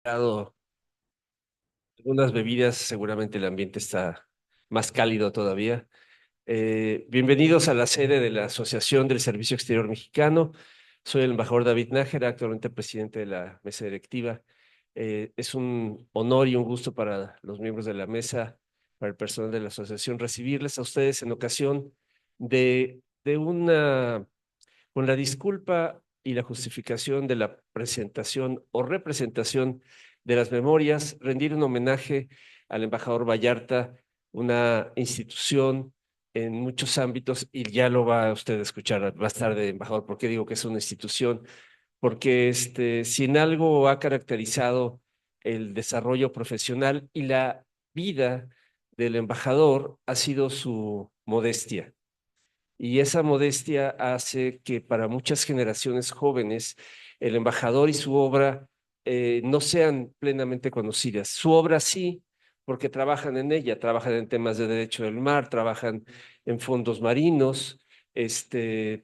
Dado algunas bebidas, seguramente el ambiente está más cálido todavía. Bienvenidos a la sede de la Asociación del Servicio Exterior Mexicano. Soy el embajador David Nájera, actualmente presidente de la mesa directiva. Es un honor y un gusto para los miembros de la mesa, para el personal de la asociación, recibirles a ustedes en ocasión de una con la disculpa y la justificación de la presentación o representación de las memorias, rendir un homenaje al embajador Vallarta, una institución en muchos ámbitos, y ya lo va usted a escuchar más tarde, embajador. ¿Por qué digo que es una institución? Porque si en algo ha caracterizado el desarrollo profesional y la vida del embajador, ha sido su modestia. Y esa modestia hace que para muchas generaciones jóvenes el embajador y su obra no sean plenamente conocidas. Su obra sí, porque trabajan en ella, trabajan en temas de derecho del mar, trabajan en fondos marinos,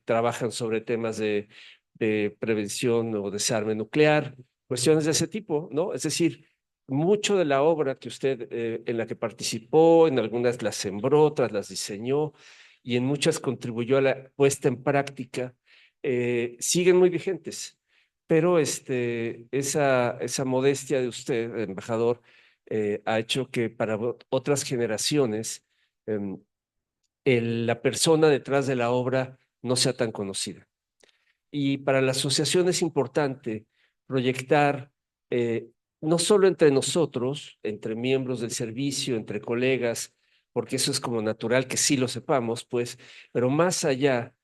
trabajan sobre temas de prevención o desarme nuclear, cuestiones de ese tipo, ¿no? Es decir, mucho de la obra que usted en la que participó, en algunas las sembró, otras las diseñó y en muchas contribuyó a la puesta en práctica, siguen muy vigentes. Pero esa modestia de usted, embajador, ha hecho que para otras generaciones la persona detrás de la obra no sea tan conocida. Y para la asociación es importante proyectar eh, no solo entre nosotros, entre miembros del servicio, entre colegas, porque eso es como natural que sí lo sepamos, pues, pero más allá,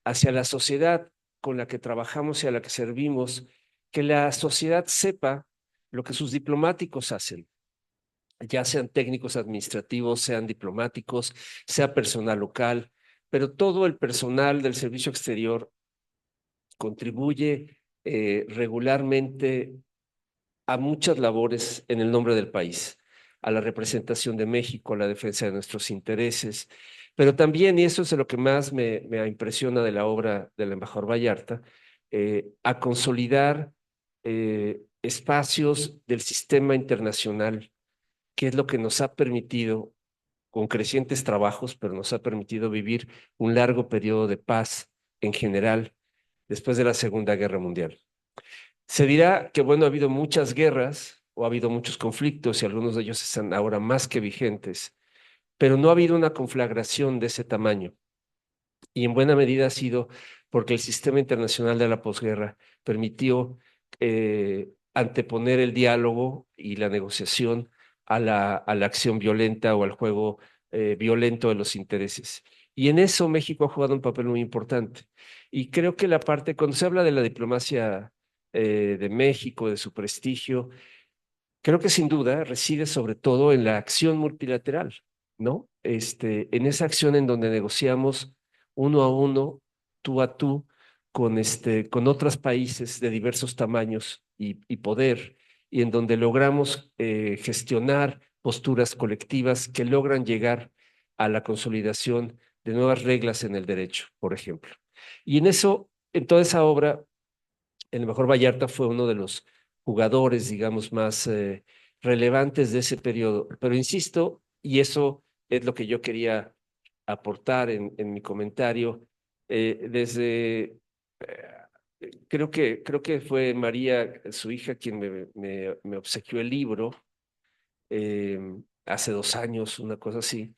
hacia la sociedad con la que trabajamos y a la que servimos, que la sociedad sepa lo que sus diplomáticos hacen, ya sean técnicos administrativos, sean diplomáticos, sea personal local, pero todo el personal del servicio exterior contribuye regularmente a muchas labores en el nombre del país, a la representación de México, a la defensa de nuestros intereses, pero también, y eso es de lo que más me impresiona de la obra del embajador Vallarta, a consolidar espacios del sistema internacional, que es lo que nos ha permitido, con crecientes trabajos, pero nos ha permitido vivir un largo periodo de paz en general después de la Segunda Guerra Mundial. Se dirá que, bueno, ha habido muchas guerras o ha habido muchos conflictos y algunos de ellos están ahora más que vigentes, pero no ha habido una conflagración de ese tamaño. Y en buena medida ha sido porque el sistema internacional de la posguerra permitió anteponer el diálogo y la negociación a la acción violenta o al juego violento de los intereses. Y en eso México ha jugado un papel muy importante. Y creo que la parte, cuando se habla de la diplomacia de México, de su prestigio, creo que sin duda reside sobre todo en la acción multilateral, ¿no? En esa acción en donde negociamos uno a uno, tú a tú, con otros países de diversos tamaños y poder, y en donde logramos gestionar posturas colectivas que logran llegar a la consolidación de nuevas reglas en el derecho, por ejemplo. Y en eso, en toda esa obra, el mejor Vallarta fue uno de los jugadores, digamos, más relevantes de ese periodo. Pero insisto, y eso es lo que yo quería aportar en mi comentario, creo que fue María, su hija, quien me obsequió el libro eh, hace 2 años, una cosa así.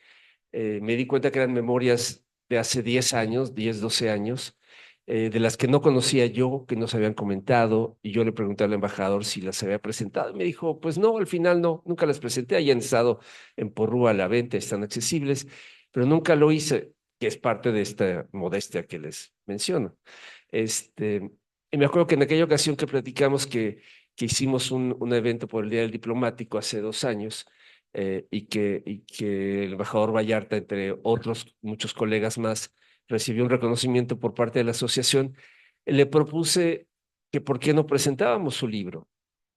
Me di cuenta que eran memorias de hace 10 años, 10, 12 años, de las que no conocía yo, que no se habían comentado, y yo le pregunté al embajador si las había presentado, y me dijo, pues no, al final no, nunca las presenté, ahí han estado en Porrúa a la venta, están accesibles, pero nunca lo hice, que es parte de esta modestia que les menciono. Y me acuerdo que en aquella ocasión que platicamos que hicimos un evento por el Día del Diplomático hace 2 años, y que el embajador Vallarta, entre otros muchos colegas más, recibió un reconocimiento por parte de la asociación, le propuse que por qué no presentábamos su libro.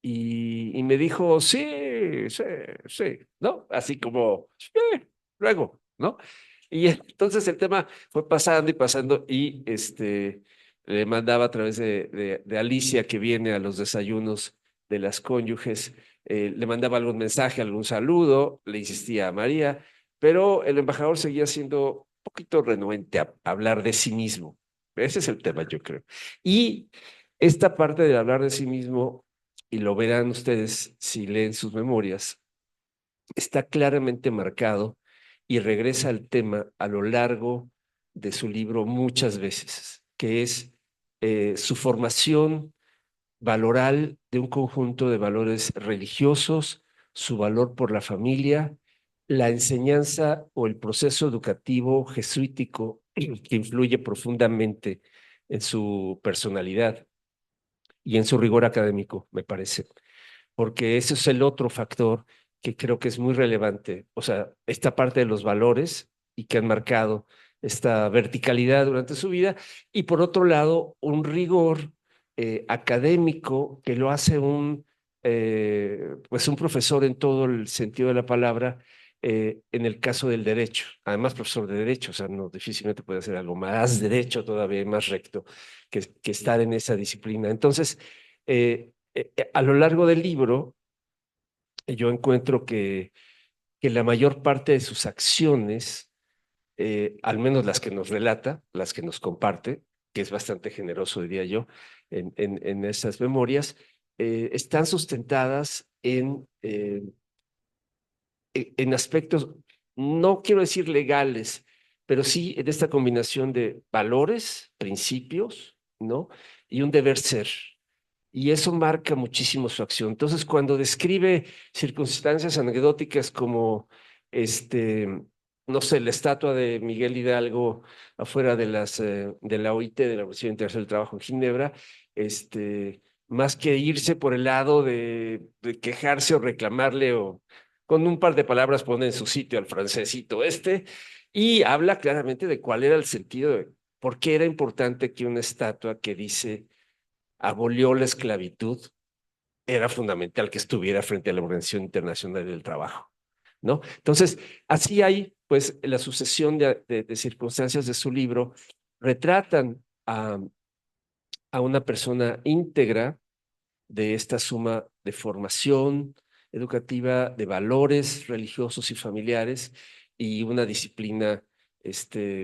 Y me dijo, sí, sí, sí, ¿no? Así como, "Sí, luego, ¿no?" Y entonces el tema fue pasando y pasando y le mandaba a través de Alicia, que viene a los desayunos de las cónyuges, le mandaba algún mensaje, algún saludo, le insistía a María, pero el embajador seguía siendo un poquito renuente a hablar de sí mismo. Ese es el tema, yo creo. Y esta parte de hablar de sí mismo, y lo verán ustedes si leen sus memorias, está claramente marcado y regresa al tema a lo largo de su libro muchas veces, que es su formación valoral de un conjunto de valores religiosos, su valor por la familia, la enseñanza o el proceso educativo jesuítico que influye profundamente en su personalidad y en su rigor académico, me parece, porque ese es el otro factor que creo que es muy relevante. O sea, esta parte de los valores y que han marcado esta verticalidad durante su vida, y por otro lado, un rigor académico que lo hace pues un profesor en todo el sentido de la palabra, en el caso del derecho. Además, profesor de derecho, o sea, no difícilmente puede hacer algo más derecho todavía, más recto que estar en esa disciplina. Entonces, a lo largo del libro, yo encuentro que la mayor parte de sus acciones, al menos las que nos relata, las que nos comparte, que es bastante generoso, diría yo, en esas memorias, están sustentadas en aspectos, no quiero decir legales, pero sí en esta combinación de valores, principios, ¿no? Y un deber ser. Y eso marca muchísimo su acción. Entonces, cuando describe circunstancias anecdóticas como, este, no sé, la estatua de Miguel Hidalgo afuera de la OIT, de la Organización Internacional del Trabajo en Ginebra, más que irse por el lado de quejarse o reclamarle o con un par de palabras pone en su sitio al francesito y habla claramente de cuál era el sentido de por qué era importante que una estatua que dice abolió la esclavitud, era fundamental que estuviera frente a la Organización Internacional del Trabajo, ¿no? Entonces, así hay, pues, la sucesión de circunstancias de su libro, retratan a una persona íntegra de esta suma de formación educativa, de valores religiosos y familiares y una disciplina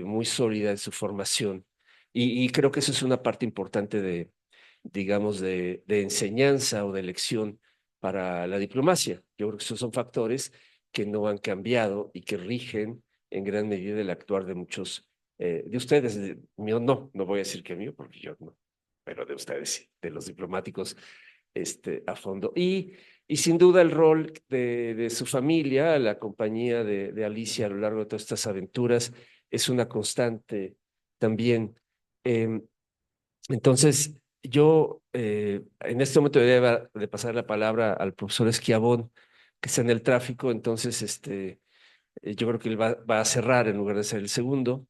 muy sólida en su formación. Y creo que eso es una parte importante digamos, de enseñanza o de lección para la diplomacia. Yo creo que esos son factores que no han cambiado y que rigen en gran medida el actuar de muchos de ustedes. Mío no voy a decir que mío, porque yo no, pero de ustedes sí, de los diplomáticos a fondo. Y sin duda el rol de su familia, la compañía de Alicia a lo largo de todas estas aventuras, es una constante también. Eh, entonces, yo en este momento debería de pasar la palabra al profesor Esquiabón, que está en el tráfico, entonces yo creo que él va a cerrar en lugar de ser el segundo,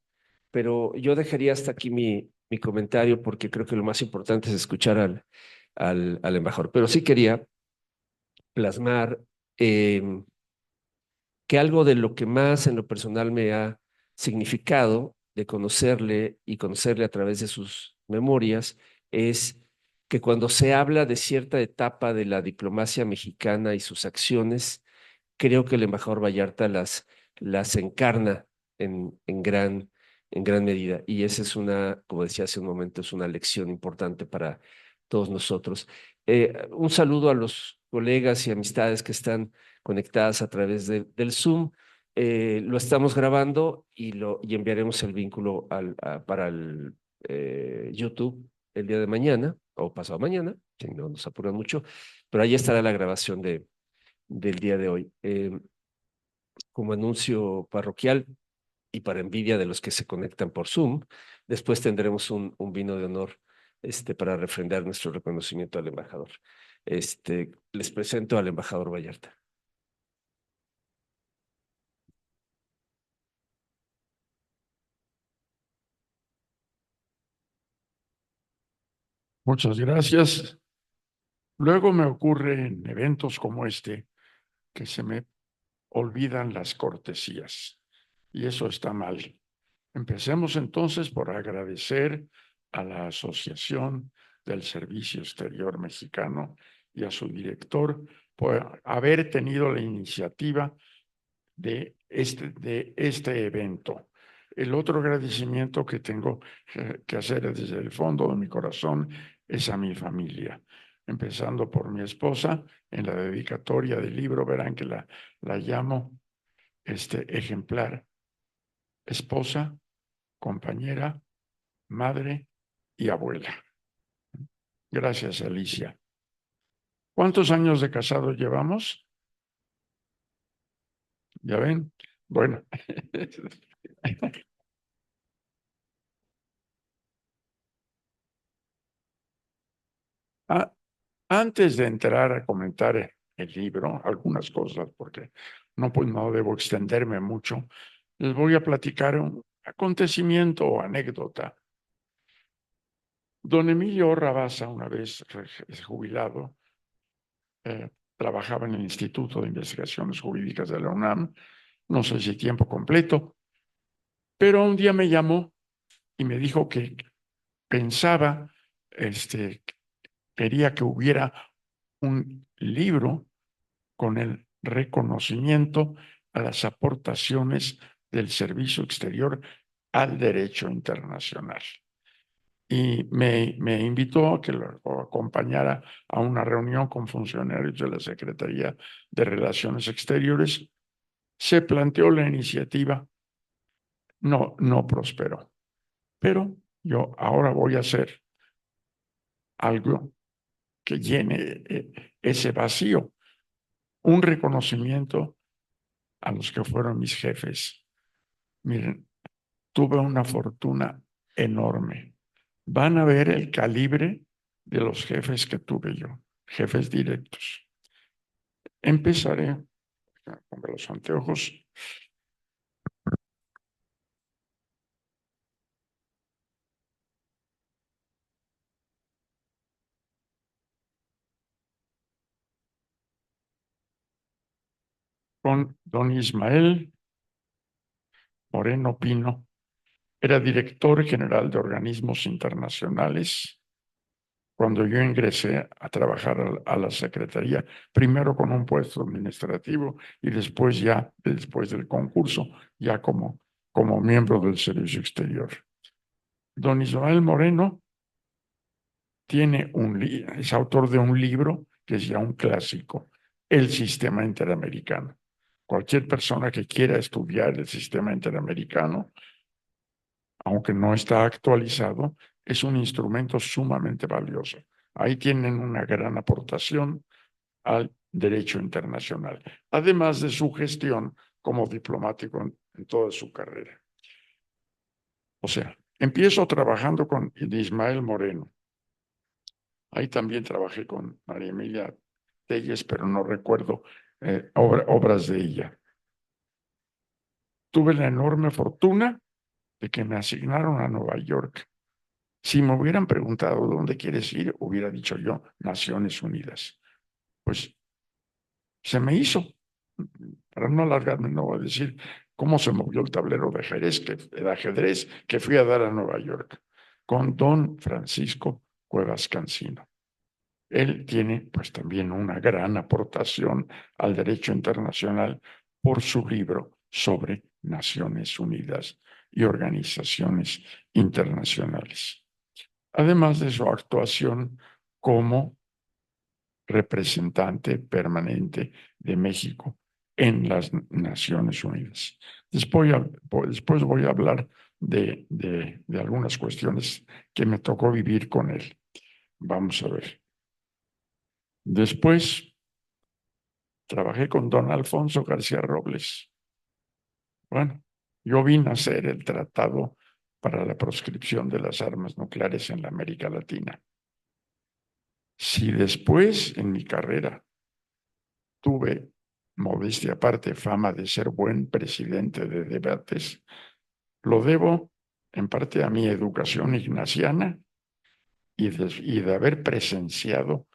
pero yo dejaría hasta aquí mi comentario porque creo que lo más importante es escuchar al embajador. Pero sí quería plasmar eh, que algo de lo que más en lo personal me ha significado de conocerle y conocerle a través de sus memorias es que cuando se habla de cierta etapa de la diplomacia mexicana y sus acciones, creo que el embajador Vallarta las encarna en gran medida. Y esa es una, como decía hace un momento, es una lección importante para todos nosotros. Un saludo a los colegas y amistades que están conectadas a través del Zoom. Lo estamos grabando y enviaremos el vínculo para el YouTube el día de mañana o pasado mañana, si no nos apuran mucho, pero ahí estará la grabación del día de hoy. Como anuncio parroquial y para envidia de los que se conectan por Zoom, después tendremos un vino de honor para refrendar nuestro reconocimiento al embajador. Les presento al embajador Vallarta. Muchas gracias. Luego me ocurre en eventos como este que se me olvidan las cortesías y eso está mal. Empecemos entonces por agradecer a la Asociación del Servicio Exterior Mexicano y a su director por haber tenido la iniciativa de este evento. El otro agradecimiento que tengo que hacer desde el fondo de mi corazón es a mi familia, empezando por mi esposa. En la dedicatoria del libro verán que la llamo ejemplar: esposa, compañera, madre y abuela. Gracias, Alicia. ¿Cuántos años de casado llevamos? ¿Ya ven? Bueno. Antes de entrar a comentar el libro, algunas cosas, porque no debo extenderme mucho, les voy a platicar un acontecimiento o anécdota. Don Emilio Rabasa, una vez jubilado, trabajaba en el Instituto de Investigaciones Jurídicas de la UNAM, no sé si tiempo completo, pero un día me llamó y me dijo que pensaba, quería que hubiera un libro con el reconocimiento a las aportaciones del servicio exterior al derecho internacional. Y me invitó a que lo acompañara a una reunión con funcionarios de la Secretaría de Relaciones Exteriores. Se planteó la iniciativa, no prosperó, pero yo ahora voy a hacer algo que llene ese vacío, un reconocimiento a los que fueron mis jefes. Miren, tuve una fortuna enorme. Van a ver el calibre de los jefes que tuve yo, jefes directos. Empezaré con los anteojos con don Ismael Moreno Pino. Era director general de organismos internacionales cuando yo ingresé a trabajar a la Secretaría, primero con un puesto administrativo y después del concurso, ya como miembro del Servicio Exterior. Don Ismael Moreno es autor de un libro que es ya un clásico, El Sistema Interamericano. Cualquier persona que quiera estudiar el sistema interamericano, aunque no está actualizado, es un instrumento sumamente valioso. Ahí tienen una gran aportación al derecho internacional, además de su gestión como diplomático en toda su carrera. O sea, empiezo trabajando con Ismael Moreno. Ahí también trabajé con María Emilia Telles, pero no recuerdo obras de ella. Tuve la enorme fortuna de que me asignaron a Nueva York. Si me hubieran preguntado dónde quieres ir, hubiera dicho yo, Naciones Unidas. Pues se me hizo. Para no alargarme, no voy a decir cómo se movió el tablero de ajedrez que fui a dar a Nueva York con don Francisco Cuevas Cancino. Él tiene pues también una gran aportación al derecho internacional por su libro sobre Naciones Unidas y organizaciones internacionales. Además de su actuación como representante permanente de México en las Naciones Unidas. Después voy a hablar de algunas cuestiones que me tocó vivir con él. Vamos a ver. Después trabajé con don Alfonso García Robles. Bueno, yo vine a hacer el tratado para la proscripción de las armas nucleares en la América Latina. Si después en mi carrera tuve, modestia aparte, fama de ser buen presidente de debates, lo debo en parte a mi educación ignaciana y de haber presenciado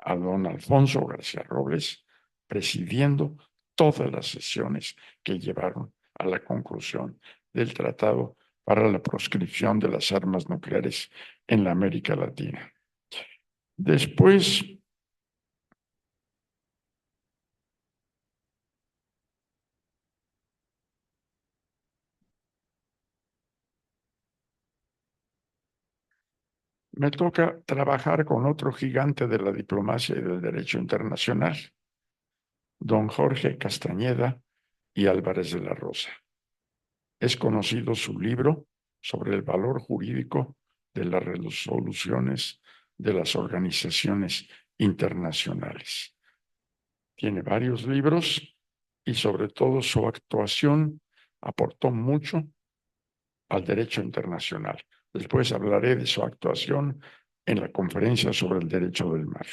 a don Alfonso García Robles presidiendo todas las sesiones que llevaron a la conclusión del Tratado para la proscripción de las armas nucleares en la América Latina. Después me toca trabajar con otro gigante de la diplomacia y del derecho internacional, don Jorge Castañeda y Álvarez de la Rosa. Es conocido su libro sobre el valor jurídico de las resoluciones de las organizaciones internacionales. Tiene varios libros y sobre todo su actuación aportó mucho al derecho internacional. Después hablaré de su actuación en la conferencia sobre el derecho del mar.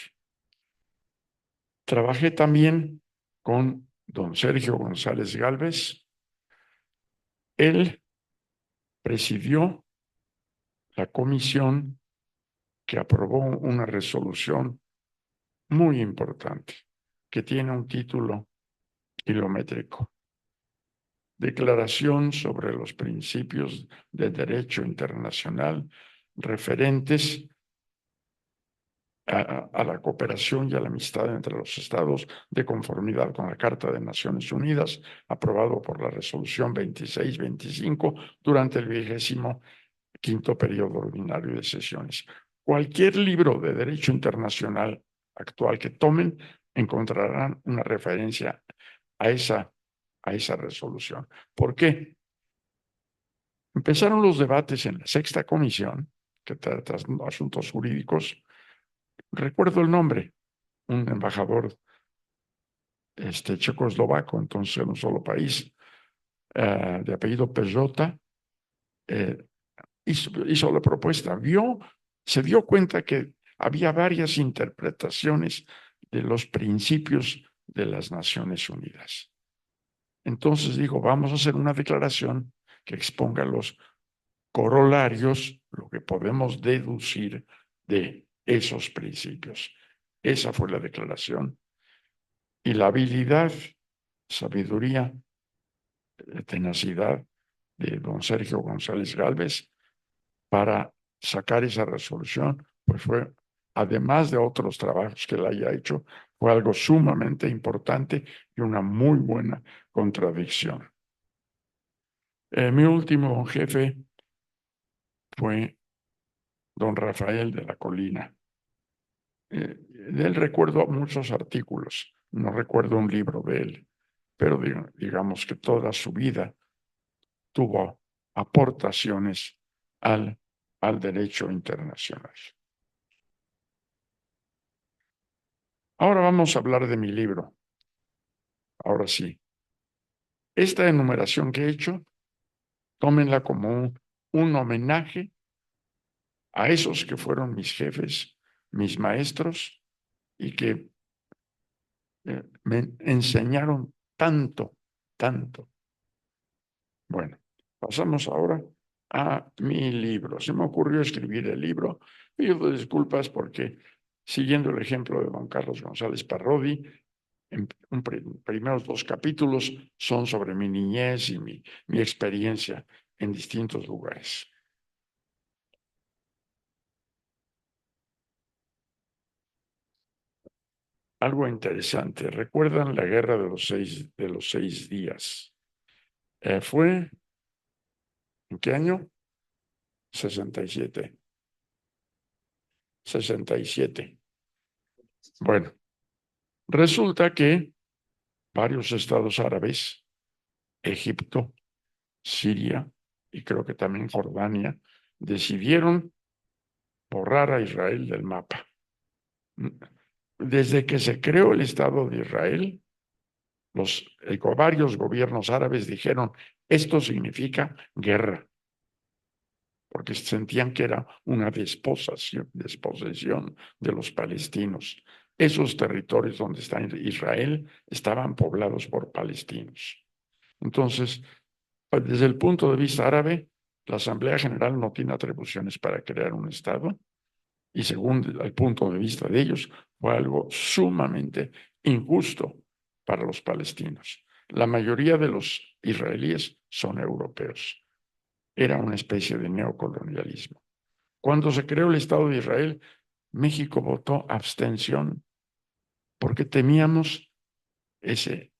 Trabajé también con don Sergio González Gálvez. Él presidió la comisión que aprobó una resolución muy importante, que tiene un título kilométrico: Declaración sobre los principios de derecho internacional referentes a la cooperación y a la amistad entre los estados de conformidad con la Carta de Naciones Unidas, aprobado por la Resolución 2625 durante el 25º periodo ordinario de sesiones. Cualquier libro de derecho internacional actual que tomen encontrarán una referencia a esa resolución. ¿Por qué? Empezaron los debates en la sexta comisión, que trata asuntos jurídicos. Recuerdo el nombre, un embajador checoslovaco, entonces en un solo país, de apellido Pejota, hizo la propuesta. Se dio cuenta que había varias interpretaciones de los principios de las Naciones Unidas. Entonces dijo, vamos a hacer una declaración que exponga los corolarios, lo que podemos deducir de esos principios. Esa fue la declaración. Y la habilidad, sabiduría, tenacidad de don Sergio González Gálvez para sacar esa resolución, pues fue, además de otros trabajos que él haya hecho, fue algo sumamente importante y una muy buena contradicción. Mi último jefe fue don Rafael de la Colina. De él recuerdo muchos artículos, no recuerdo un libro de él, pero digamos que toda su vida tuvo aportaciones al derecho internacional. Ahora vamos a hablar de mi libro. Ahora sí, esta enumeración que he hecho, tómenla como un homenaje a esos que fueron mis jefes, mis maestros, y que me enseñaron tanto, tanto. Bueno, pasamos ahora a mi libro. Se me ocurrió escribir el libro. Pido disculpas porque, siguiendo el ejemplo de don Carlos González Parrodi, primeros 2 capítulos son sobre mi niñez y mi experiencia en distintos lugares. Algo interesante. ¿Recuerdan la guerra de los seis días? ¿Fue en qué año? 67. 67. Bueno, resulta que varios estados árabes, Egipto, Siria y creo que también Jordania, decidieron borrar a Israel del mapa. Desde que se creó el Estado de Israel, varios gobiernos árabes dijeron, esto significa guerra, porque sentían que era una desposesión de los palestinos. Esos territorios donde está Israel estaban poblados por palestinos. Entonces, desde el punto de vista árabe, la Asamblea General no tiene atribuciones para crear un Estado y según el punto de vista de ellos, fue algo sumamente injusto para los palestinos. La mayoría de los israelíes son europeos. Era una especie de neocolonialismo. Cuando se creó el Estado de Israel, México votó abstención porque temíamos ese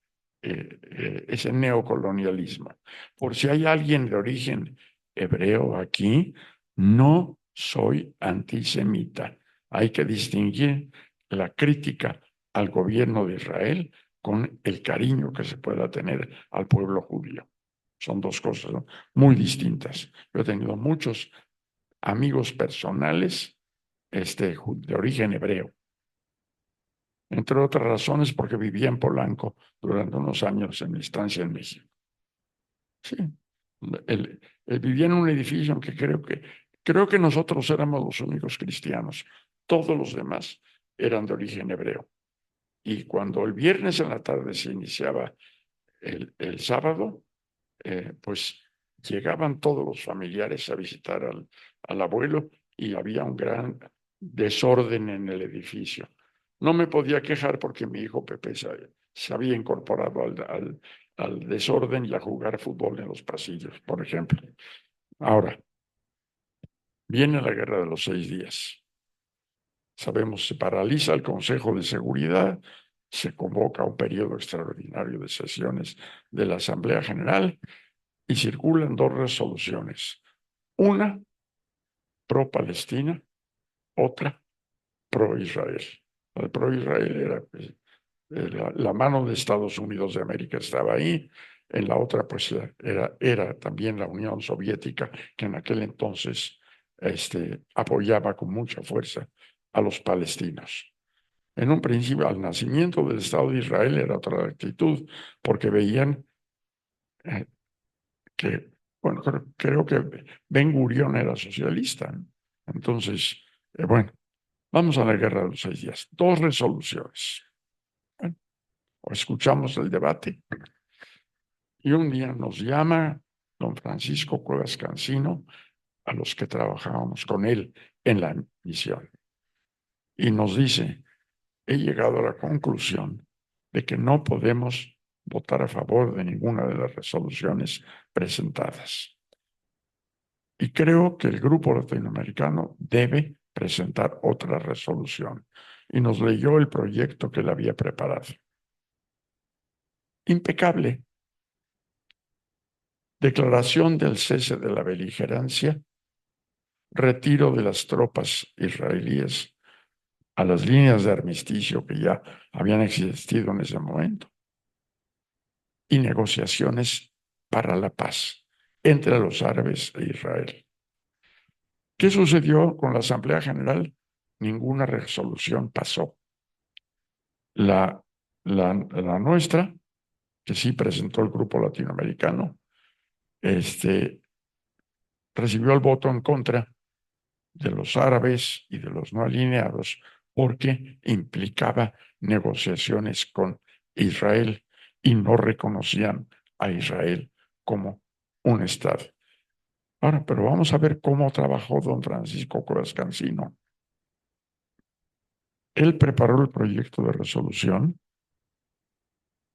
neocolonialismo. Por si hay alguien de origen hebreo aquí, no soy antisemita. Hay que distinguir la crítica al gobierno de Israel con el cariño que se pueda tener al pueblo judío. Son dos cosas, ¿no?, muy distintas. Yo he tenido muchos amigos personales de origen hebreo, entre otras razones porque vivía en Polanco durante unos años en mi estancia en México. Sí, él vivía en un edificio en que creo que nosotros éramos los únicos cristianos. Todos los demás eran de origen hebreo. Y cuando el viernes en la tarde se iniciaba el sábado, pues llegaban todos los familiares a visitar al abuelo y había un gran desorden en el edificio. No me podía quejar porque mi hijo Pepe se había incorporado al desorden y a jugar fútbol en los pasillos, por ejemplo. Ahora, viene la guerra de los 6 días. Sabemos, se paraliza el Consejo de Seguridad, se convoca un periodo extraordinario de sesiones de la Asamblea General y circulan dos resoluciones. Una pro-Palestina, otra pro-Israel. La pro-Israel era, pues, la mano de Estados Unidos de América estaba ahí. En la otra, pues, era también la Unión Soviética, que en aquel entonces apoyaba con mucha fuerza a los palestinos. En un principio, al nacimiento del Estado de Israel era otra actitud, porque veían eh, que, bueno, creo que Ben Gurión era socialista, ¿no? Entonces, bueno, vamos a la guerra de los 6 días. Dos resoluciones. Bueno, escuchamos el debate y un día nos llama don Francisco Cuevas Cancino, a los que trabajábamos con él en la misión, y nos dice: he llegado a la conclusión de que no podemos votar a favor de ninguna de las resoluciones presentadas. Y creo que el grupo latinoamericano debe presentar otra resolución. Y nos leyó el proyecto que él había preparado. Impecable. Declaración del cese de la beligerancia, retiro de las tropas israelíes a las líneas de armisticio que ya habían existido en ese momento, y negociaciones para la paz entre los árabes e Israel. ¿Qué sucedió con la Asamblea General? Ninguna resolución pasó. La nuestra, que sí presentó el grupo latinoamericano, recibió el voto en contra de los árabes y de los no alineados porque implicaba negociaciones con Israel y no reconocían a Israel como un Estado. Ahora, pero vamos a ver cómo trabajó don Francisco Cuevas Cancino. Él preparó el proyecto de resolución.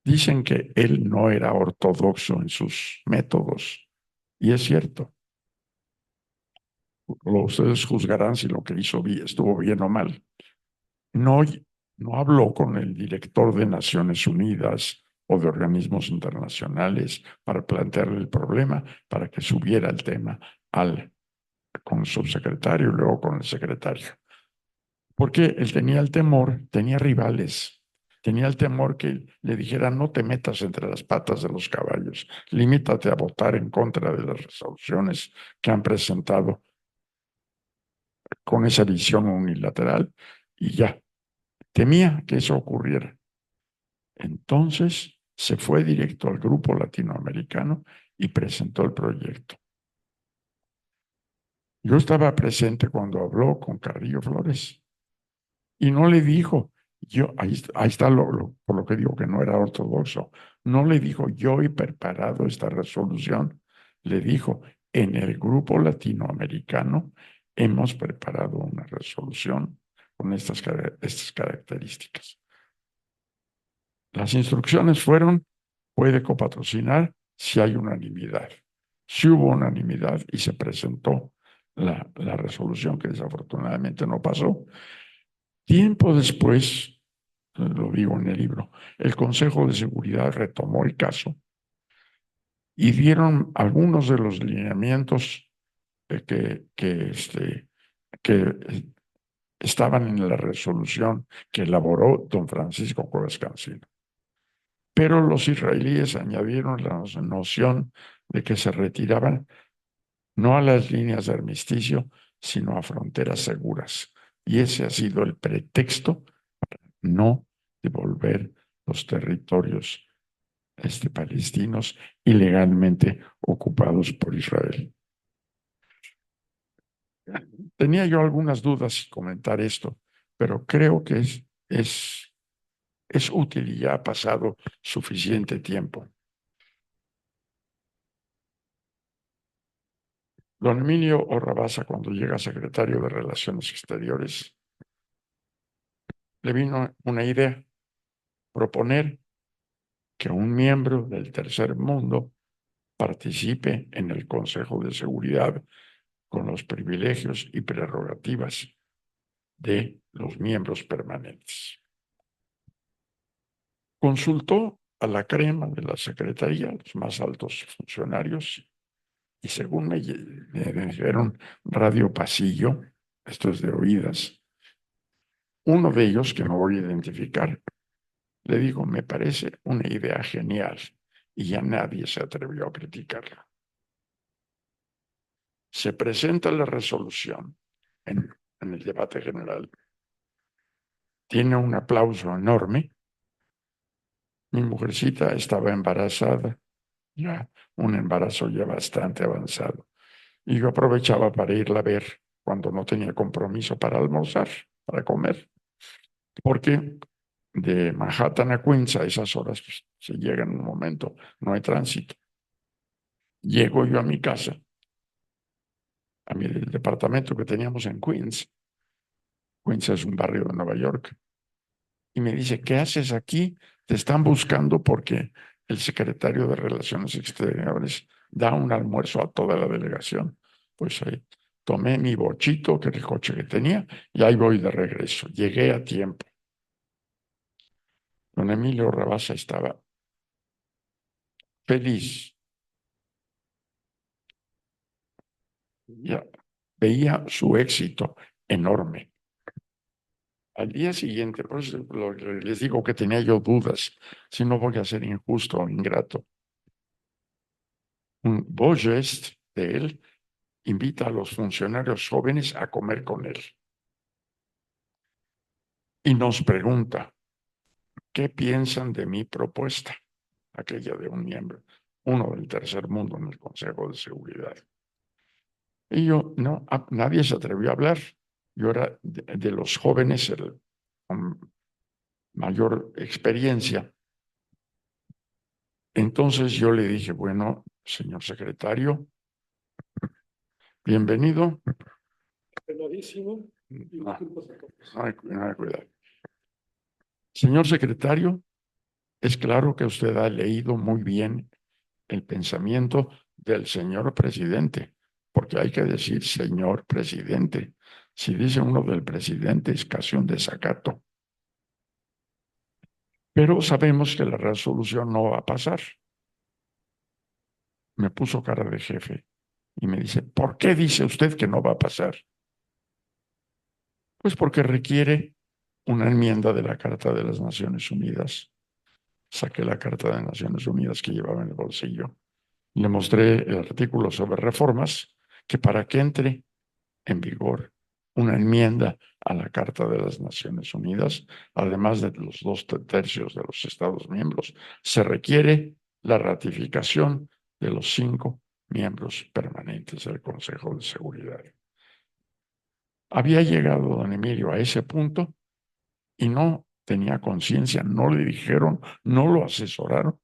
Dicen que él no era ortodoxo en sus métodos, y es cierto. Ustedes juzgarán si lo que hizo estuvo bien o mal. No, no habló con el director de Naciones Unidas o de organismos internacionales para plantearle el problema, para que subiera el tema con el subsecretario y luego con el secretario. Porque él tenía el temor, tenía rivales, tenía el temor que le dijeran: no te metas entre las patas de los caballos, limítate a votar en contra de las resoluciones que han presentado con esa visión unilateral, y ya. Temía que eso ocurriera. Entonces se fue directo al grupo latinoamericano y presentó el proyecto. Yo estaba presente cuando habló con Carrillo Flores y no le dijo, ahí está por lo que digo que no era ortodoxo, no le dijo: yo he preparado esta resolución. Le dijo: en el grupo latinoamericano hemos preparado una resolución con estas características. Las instrucciones fueron: puede copatrocinar si hay unanimidad. Si hubo unanimidad y se presentó la resolución, que desafortunadamente no pasó. Tiempo después, lo digo en el libro, el Consejo de Seguridad retomó el caso y dieron algunos de los lineamientos que que estaban en la resolución que elaboró don Francisco Cuevas Cancino. Pero los israelíes añadieron la noción de que se retiraban no a las líneas de armisticio, sino a fronteras seguras. Y ese ha sido el pretexto para no devolver los territorios palestinos ilegalmente ocupados por Israel. Tenía yo algunas dudas y comentar esto, pero creo que es útil y ya ha pasado suficiente tiempo. Don Emilio Orrabaza, cuando llega secretario de Relaciones Exteriores, le vino una idea, proponer que un miembro del tercer mundo participe en el Consejo de Seguridad con los privilegios y prerrogativas de los miembros permanentes. Consultó a la crema de la Secretaría, los más altos funcionarios, y según me dijeron radio pasillo, esto es de oídas, uno de ellos, que no voy a identificar, le dijo, me parece una idea genial, y ya nadie se atrevió a criticarla. Se presenta la resolución en el debate general, tiene un aplauso enorme. Mi mujercita estaba embarazada, ya un embarazo ya bastante avanzado, y yo aprovechaba para irla a ver cuando no tenía compromiso para almorzar, para comer, porque de Manhattan a Queens a esas horas pues, se llega en un momento, no hay tránsito. Llego yo a mi casa, a mi departamento que teníamos en Queens. Queens es un barrio de Nueva York. Y me dice, ¿qué haces aquí? Te están buscando porque el secretario de Relaciones Exteriores da un almuerzo a toda la delegación. Pues ahí tomé mi bochito, que era el coche que tenía, y ahí voy de regreso. Llegué a tiempo. Don Emilio Rabasa estaba feliz. Ya veía su éxito enorme. Al día siguiente, pues les digo que tenía yo dudas, si no voy a ser injusto o ingrato. Un beau geste de él invita a los funcionarios jóvenes a comer con él y nos pregunta, ¿qué piensan de mi propuesta? Aquella de un miembro, uno del tercer mundo en el Consejo de Seguridad. Y yo, no, nadie se atrevió a hablar. Yo era de los jóvenes con mayor experiencia. Entonces yo le dije, bueno, señor secretario, bienvenido. Peladísimo. No, no hay cuidado. Señor secretario, es claro que usted ha leído muy bien el pensamiento del señor presidente, porque hay que decir señor presidente. Si dice uno del presidente es casi un desacato. Pero sabemos que la resolución no va a pasar. Me puso cara de jefe y me dice, ¿por qué dice usted que no va a pasar? Pues porque requiere una enmienda de la Carta de las Naciones Unidas. Saqué la Carta de Naciones Unidas que llevaba en el bolsillo. Le mostré el artículo sobre reformas, que para que entre en vigor una enmienda a la Carta de las Naciones Unidas, además de los 2/3 de los Estados miembros, se requiere la ratificación de los 5 miembros permanentes del Consejo de Seguridad. Había llegado don Emilio a ese punto y no tenía conciencia, no le dijeron, no lo asesoraron,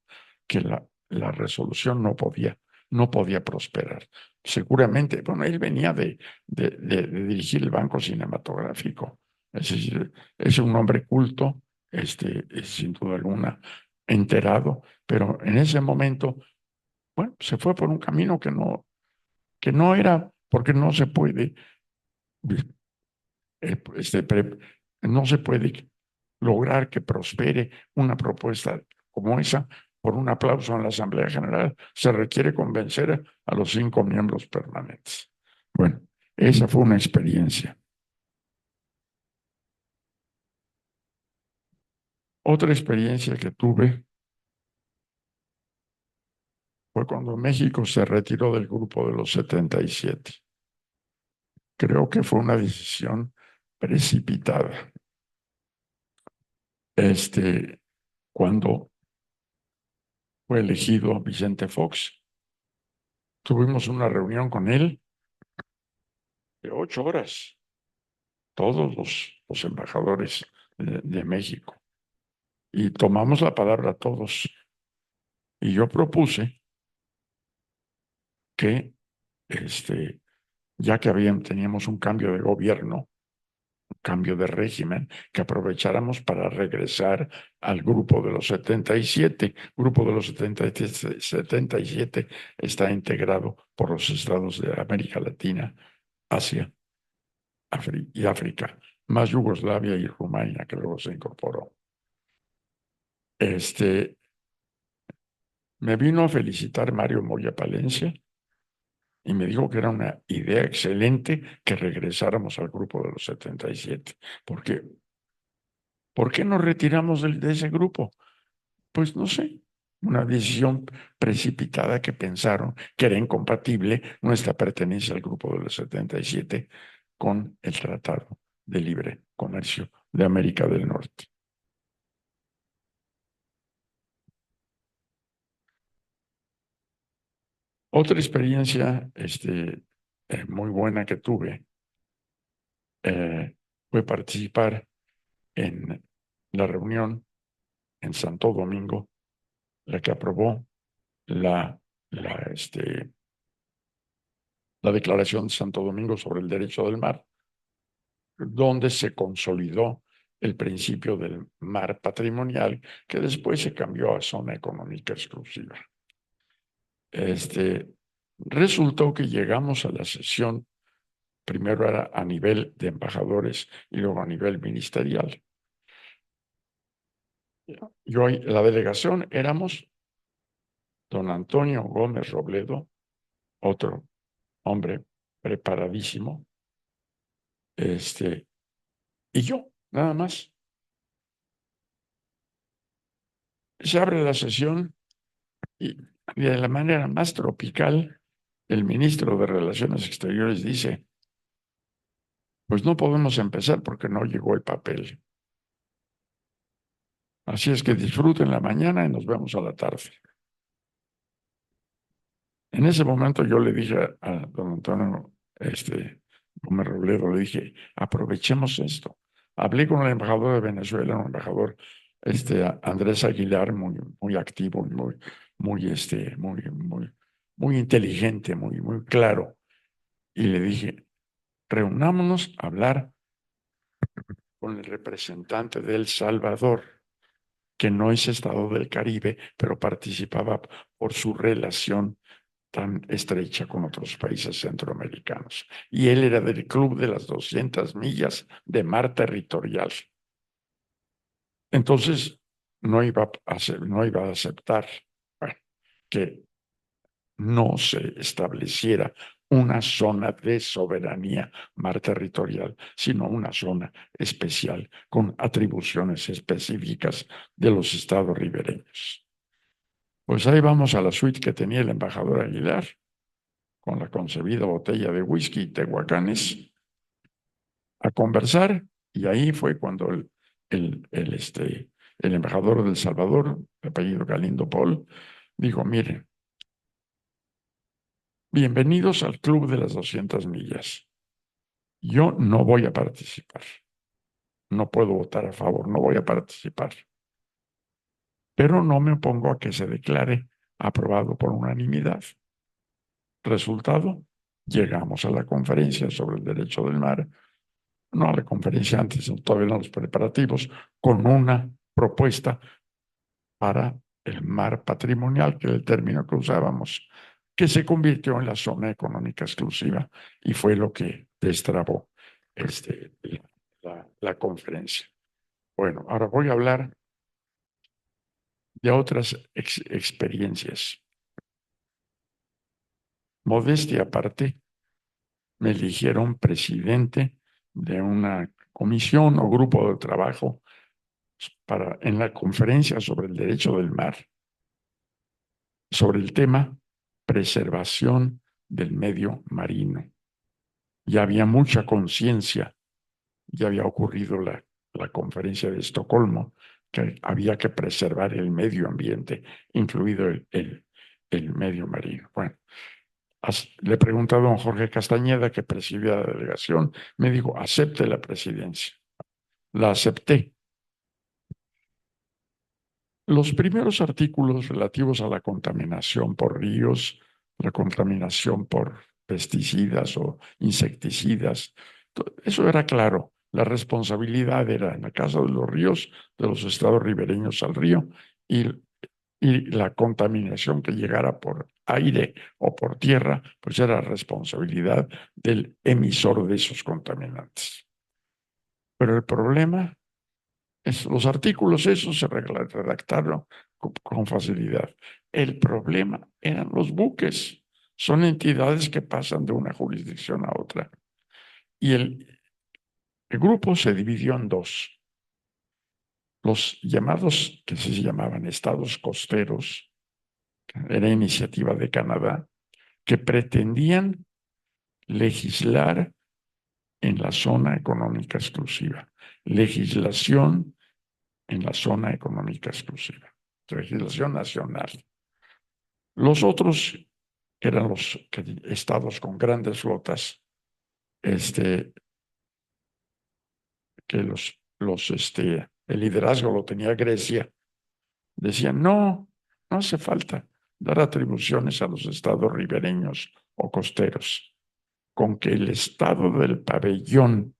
que la resolución no podía prosperar. Seguramente, bueno, él venía de dirigir el Banco Cinematográfico, es decir, es un hombre culto, es sin duda alguna enterado, pero en ese momento, bueno, se fue por un camino que no era, porque no se puede, no se puede lograr que prospere una propuesta como esa por un aplauso en la Asamblea General. Se requiere convencer a los 5 miembros permanentes. Bueno, esa fue una experiencia. Otra experiencia que tuve fue cuando México se retiró del grupo de los 77. Creo que fue una decisión precipitada. Cuando fue elegido Vicente Fox, tuvimos una reunión con él de 8 horas, todos los embajadores de México, y tomamos la palabra todos. Y yo propuse que, ya que teníamos un cambio de gobierno, cambio de régimen, que aprovecháramos para regresar al grupo de los 77. Grupo de los 77 está integrado por los estados de América Latina, Asia y África, más Yugoslavia y Rumania, que luego se incorporó. Me vino a felicitar Mario Moya Palencia y me dijo que era una idea excelente que regresáramos al grupo de los 77. Porque ¿por qué nos retiramos de ese grupo? Pues no sé, una decisión precipitada que pensaron que era incompatible nuestra pertenencia al grupo de los 77 con el Tratado de Libre Comercio de América del Norte. Otra experiencia muy buena que tuve fue participar en la reunión en Santo Domingo, la que aprobó la, la, este, la Declaración de Santo Domingo sobre el Derecho del Mar, donde se consolidó el principio del mar patrimonial, que después se cambió a zona económica exclusiva. Resultó que llegamos a la sesión, primero era a nivel de embajadores y luego a nivel ministerial. La delegación éramos don Antonio Gómez Robledo, otro hombre preparadísimo, y yo, nada más. Se abre la sesión y de la manera más tropical, el ministro de Relaciones Exteriores dice, pues no podemos empezar porque no llegó el papel. Así es que disfruten la mañana y nos vemos a la tarde. En ese momento yo le dije a don Antonio Gómez Robledo, le dije, aprovechemos esto. Hablé con el embajador de Venezuela, un embajador Andrés Aguilar, muy activo, muy inteligente, muy claro. Y le dije, reunámonos a hablar con el representante de El Salvador, que no es Estado del Caribe, pero participaba por su relación tan estrecha con otros países centroamericanos. Y él era del Club de las 200 millas de mar territorial. Entonces, no iba a aceptar, bueno, que no se estableciera una zona de soberanía mar territorial, sino una zona especial con atribuciones específicas de los estados ribereños. Pues ahí vamos a la suite que tenía el embajador Aguilar, con la concebida botella de whisky y tehuacanes, a conversar, y ahí fue cuando el embajador de El Salvador, de apellido Galindo Paul, dijo, miren, bienvenidos al Club de las 200 millas. Yo no voy a participar. No puedo votar a favor, no voy a participar. Pero no me opongo a que se declare aprobado por unanimidad. Resultado, llegamos a la conferencia sobre el derecho del mar, no a la conferencia antes, todavía no los preparativos, con una propuesta para el mar patrimonial, que era el término que usábamos, que se convirtió en la zona económica exclusiva y fue lo que destrabó la conferencia. Bueno, ahora voy a hablar de otras experiencias. Modestia aparte, me eligieron presidente de una comisión o grupo de trabajo en la conferencia sobre el derecho del mar, sobre el tema preservación del medio marino. Ya había mucha conciencia, ya había ocurrido la conferencia de Estocolmo, que había que preservar el medio ambiente, incluido el medio marino. Bueno, le pregunté a don Jorge Castañeda, que presidía la delegación, me dijo, acepte la presidencia. La acepté. Los primeros artículos relativos a la contaminación por ríos, la contaminación por pesticidas o insecticidas, eso era claro. La responsabilidad era, en la caso de los ríos, de los estados ribereños al río, y, y la contaminación que llegara por aire o por tierra, pues era responsabilidad del emisor de esos contaminantes. Pero el problema los artículos esos se redactaron con facilidad. El problema eran los buques. Son entidades que pasan de una jurisdicción a otra. Y el grupo se dividió en dos. Los llamados, que se llamaban estados costeros, era iniciativa de Canadá, que pretendían legislar en la zona económica exclusiva. Legislación en la zona económica exclusiva. Legislación nacional. Los otros eran los estados con grandes flotas, que el liderazgo lo tenía Grecia. Decían, no, no hace falta dar atribuciones a los estados ribereños o costeros. Con que el estado del pabellón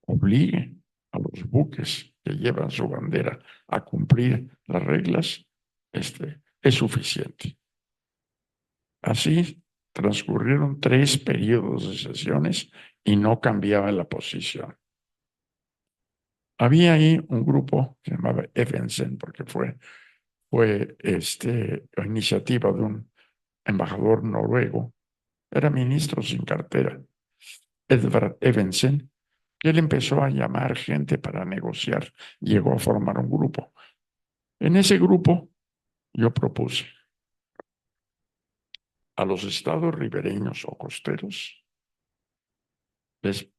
obligue a los buques que llevan su bandera a cumplir las reglas, es suficiente. Así transcurrieron 3 periodos de sesiones y no cambiaba la posición. Había ahí un grupo que se llamaba Evensen, porque fue iniciativa de un embajador noruego, era ministro sin cartera, Edvard Evensen, que él empezó a llamar gente para negociar, llegó a formar un grupo. En ese grupo yo propuse a los estados ribereños o costeros, les,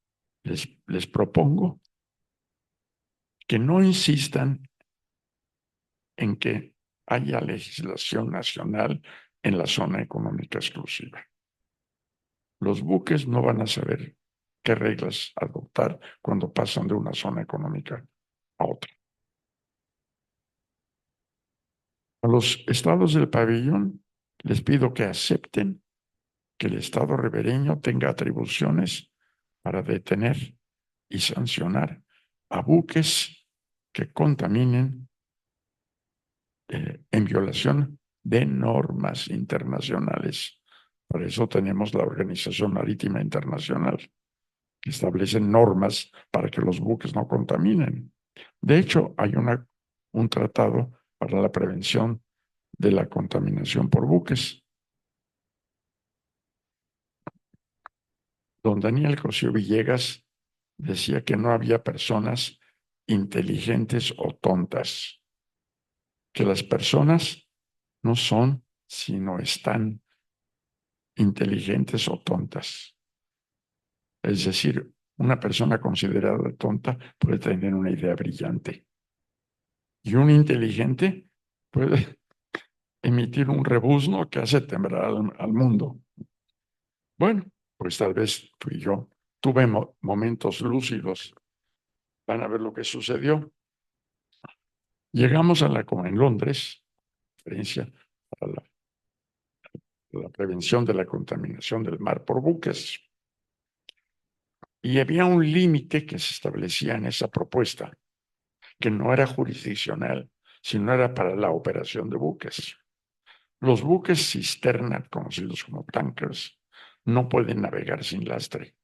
les propongo que no insistan en que haya legislación nacional en la zona económica exclusiva. Los buques no van a saber qué reglas adoptar cuando pasan de una zona económica a otra. A los estados del pabellón les pido que acepten que el estado ribereño tenga atribuciones para detener y sancionar a buques que contaminen en violación de normas internacionales. Por eso tenemos la Organización Marítima Internacional, que establece normas para que los buques no contaminen. De hecho, hay un tratado para la prevención de la contaminación por buques. Don Daniel Cosío Villegas decía que no había personas inteligentes o tontas, que las personas no son, sino están inteligentes o tontas. Es decir, una persona considerada tonta puede tener una idea brillante y un inteligente puede emitir un rebuzno que hace temblar al mundo. Bueno, pues tal vez fui yo. Tuve momentos lúcidos. Van a ver lo que sucedió. Llegamos en Londres, conferencia para la prevención de la contaminación del mar por buques. Y había un límite que se establecía en esa propuesta, que no era jurisdiccional, sino era para la operación de buques. Los buques cisterna, conocidos como tankers, no pueden navegar sin lastre.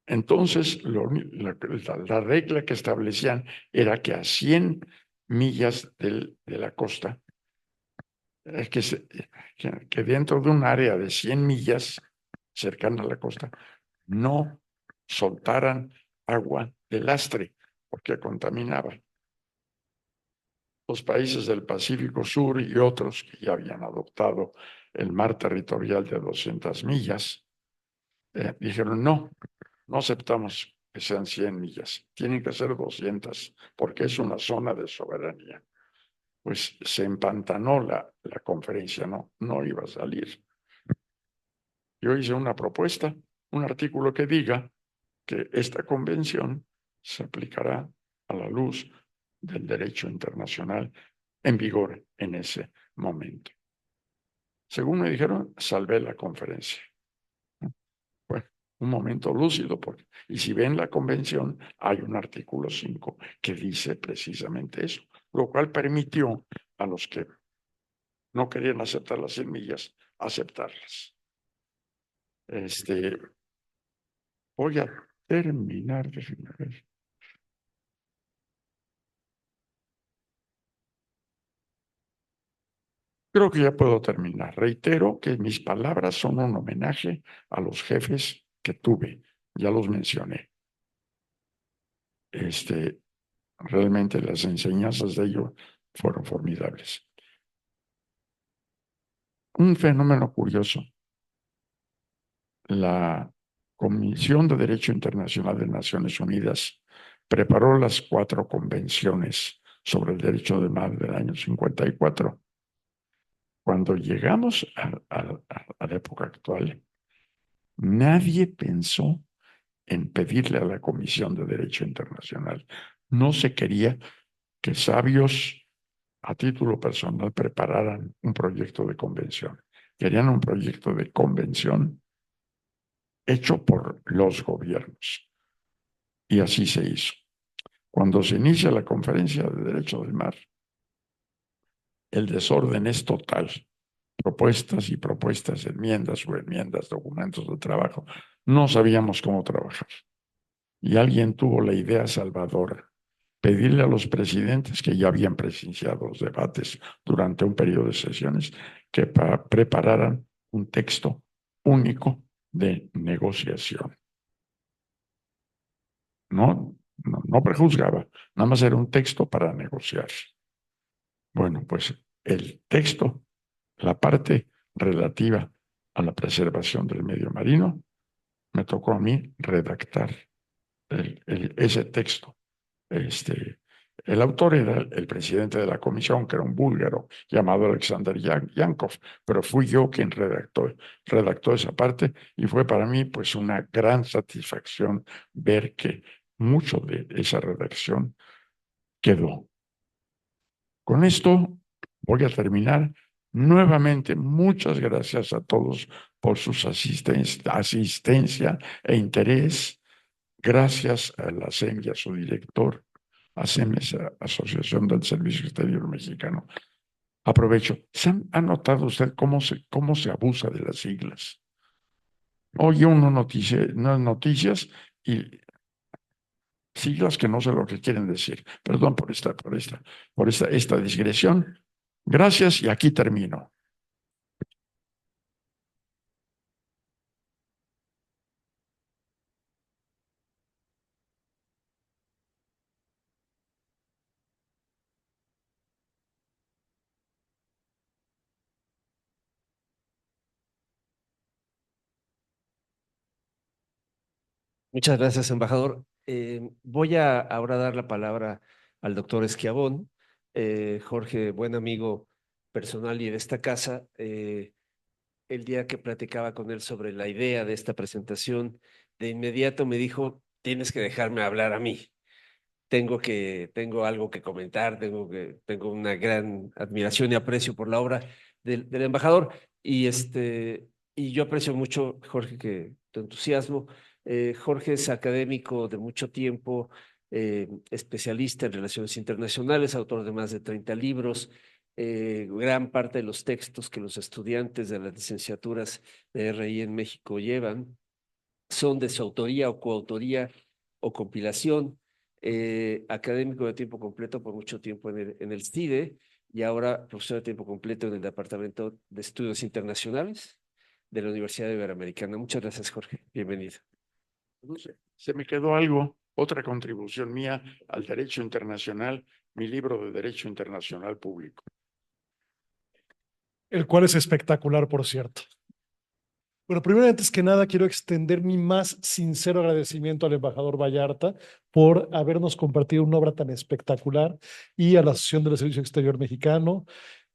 Entonces, la regla que establecían era que a 100 millas de la costa, que dentro de un área de 100 millas cercana a la costa, no soltaran agua de lastre, porque contaminaba. los países del Pacífico Sur y otros que ya habían adoptado el mar territorial de 200 millas, dijeron no aceptamos que sean 100 millas, tienen que ser 200 porque es una zona de soberanía. Pues se empantanó la conferencia, no iba a salir. Yo hice una propuesta, un artículo que diga que esta convención se aplicará a la luz del derecho internacional en vigor en ese momento. Según me dijeron, salvé la conferencia. Bueno, un momento lúcido, y si ven la convención, hay un artículo 5 que dice precisamente eso, lo cual permitió a los que no querían aceptar las 100 millas, aceptarlas. Voy a terminar, déjenme ver. Creo que ya puedo terminar. Reitero que mis palabras son un homenaje a los jefes que tuve. Ya los mencioné. Realmente las enseñanzas de ellos fueron formidables. Un fenómeno curioso. La Comisión de Derecho Internacional de Naciones Unidas preparó las 4 convenciones sobre el derecho del mar del año 54. Cuando llegamos a la época actual, nadie pensó en pedirle a la Comisión de Derecho Internacional. No se quería que sabios a título personal prepararan un proyecto de convención. Querían un proyecto de convención hecho por los gobiernos. Y así se hizo. Cuando se inicia la Conferencia de Derecho del Mar, el desorden es total. Propuestas y propuestas, enmiendas, subenmiendas, documentos de trabajo. No sabíamos cómo trabajar. Y alguien tuvo la idea salvadora, pedirle a los presidentes que ya habían presenciado los debates durante un periodo de sesiones que prepararan un texto único de negociación. No prejuzgaba, nada más era un texto para negociar. Bueno, pues el texto, la parte relativa a la preservación del medio marino, me tocó a mí redactar ese texto. El autor era el presidente de la comisión, que era un búlgaro llamado Alexander Yankov, pero fui yo quien redactó esa parte y fue para mí pues una gran satisfacción ver que mucho de esa redacción quedó. Con esto voy a terminar. Nuevamente, muchas gracias a todos por su asistencia e interés. Gracias a la ASEM y a su director. ASEM es Asociación del Servicio Exterior Mexicano. Aprovecho. ¿Ha notado usted cómo se abusa de las siglas? Oye unas noticias y siglas que no sé lo que quieren decir. Perdón por esta digresión. Gracias y aquí termino. Muchas gracias, embajador. Voy a ahora dar la palabra al doctor Esquiabón. Jorge, buen amigo personal y de esta casa. El día que platicaba con él sobre la idea de esta presentación, de inmediato me dijo, tienes que dejarme hablar a mí. Tengo algo que comentar, tengo una gran admiración y aprecio por la obra del embajador y yo aprecio mucho, Jorge, que tu entusiasmo. Jorge es académico de mucho tiempo, especialista en relaciones internacionales, autor de más de 30 libros. Gran parte de los textos que los estudiantes de las licenciaturas de RI en México llevan son de su autoría o coautoría o compilación. Académico de tiempo completo por mucho tiempo en el CIDE y ahora profesor de tiempo completo en el Departamento de Estudios Internacionales de la Universidad Iberoamericana. Muchas gracias, Jorge. Bienvenido. No sé, se me quedó algo, otra contribución mía al derecho internacional mi libro de Derecho Internacional Público. El cual es espectacular, por cierto. Bueno, primero, antes que nada, quiero extender mi más sincero agradecimiento al embajador Vallarta por habernos compartido una obra tan espectacular y a la Asociación del Servicio Exterior Mexicano.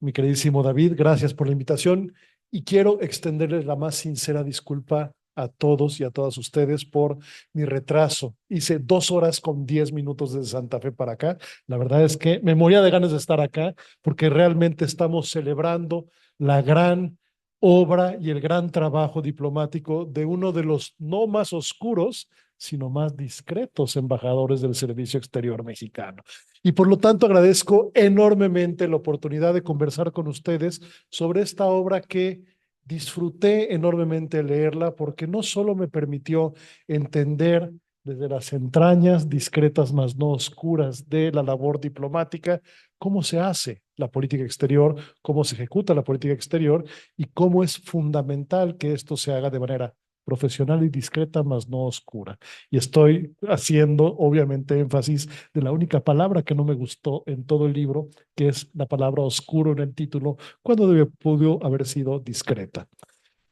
Mi queridísimo David, gracias por la invitación y quiero extenderles la más sincera disculpa a todos y a todas ustedes por mi retraso. Hice 2 horas con 10 minutos desde Santa Fe para acá. La verdad es que me moría de ganas de estar acá porque realmente estamos celebrando la gran obra y el gran trabajo diplomático de uno de los no más oscuros, sino más discretos embajadores del Servicio Exterior Mexicano. Y por lo tanto agradezco enormemente la oportunidad de conversar con ustedes sobre esta obra que disfruté enormemente leerla porque no solo me permitió entender desde las entrañas discretas más no oscuras de la labor diplomática, cómo se hace la política exterior, cómo se ejecuta la política exterior y cómo es fundamental que esto se haga de manera profesional y discreta, más no oscura. Y estoy haciendo, obviamente, énfasis de la única palabra que no me gustó en todo el libro, que es la palabra oscuro en el título, cuando pudo haber sido discreta.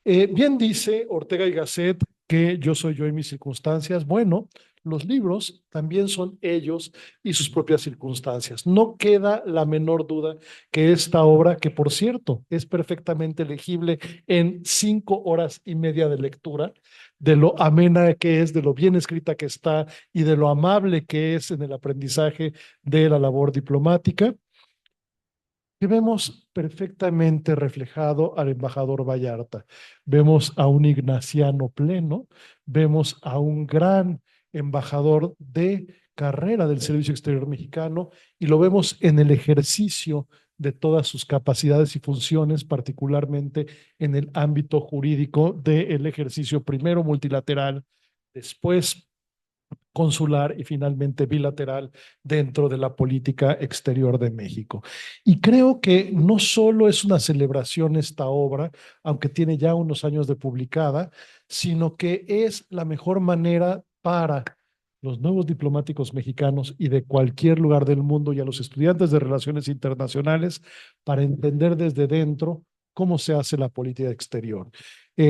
Bien dice Ortega y Gasset que yo soy yo y mis circunstancias. Bueno, los libros también son ellos y sus propias circunstancias. No queda la menor duda que esta obra, que por cierto es perfectamente legible en 5 horas y media de lectura, de lo amena que es, de lo bien escrita que está y de lo amable que es en el aprendizaje de la labor diplomática, que vemos perfectamente reflejado al embajador Vallarta. Vemos a un ignaciano pleno, vemos a un gran embajador de carrera del Servicio Exterior Mexicano y lo vemos en el ejercicio de todas sus capacidades y funciones, particularmente en el ámbito jurídico del ejercicio primero multilateral, después consular y finalmente bilateral dentro de la política exterior de México. Y creo que no solo es una celebración esta obra, aunque tiene ya unos años de publicada, sino que es la mejor manera para los nuevos diplomáticos mexicanos y de cualquier lugar del mundo y a los estudiantes de relaciones internacionales para entender desde dentro cómo se hace la política exterior.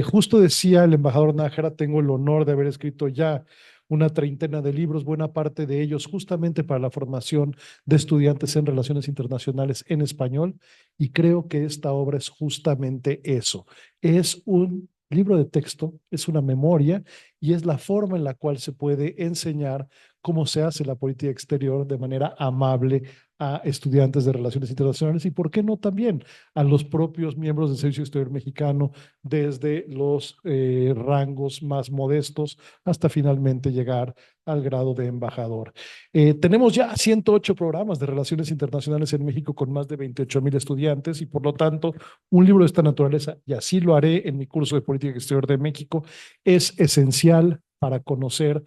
Justo decía el embajador Nájera, tengo el honor de haber escrito ya una treintena de libros, buena parte de ellos justamente para la formación de estudiantes en relaciones internacionales en español, y creo que esta obra es justamente eso. Es un libro de texto, es una memoria y es la forma en la cual se puede enseñar cómo se hace la política exterior de manera amable a estudiantes de relaciones internacionales y, ¿por qué no también a los propios miembros del Servicio Exterior Mexicano desde los rangos más modestos hasta finalmente llegar al grado de embajador? Tenemos ya 108 programas de relaciones internacionales en México con más de 28,000 estudiantes y por lo tanto un libro de esta naturaleza, y así lo haré en mi curso de política exterior de México, es esencial para conocer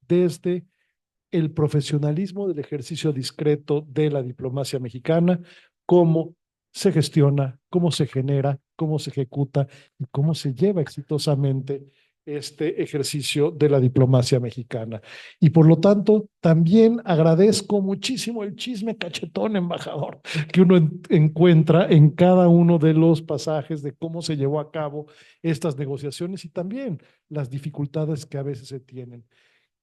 desde el profesionalismo del ejercicio discreto de la diplomacia mexicana, cómo se gestiona, cómo se genera, cómo se ejecuta y cómo se lleva exitosamente este ejercicio de la diplomacia mexicana. Y por lo tanto, también agradezco muchísimo el chisme cachetón, embajador, que uno encuentra en cada uno de los pasajes de cómo se llevó a cabo estas negociaciones y también las dificultades que a veces se tienen.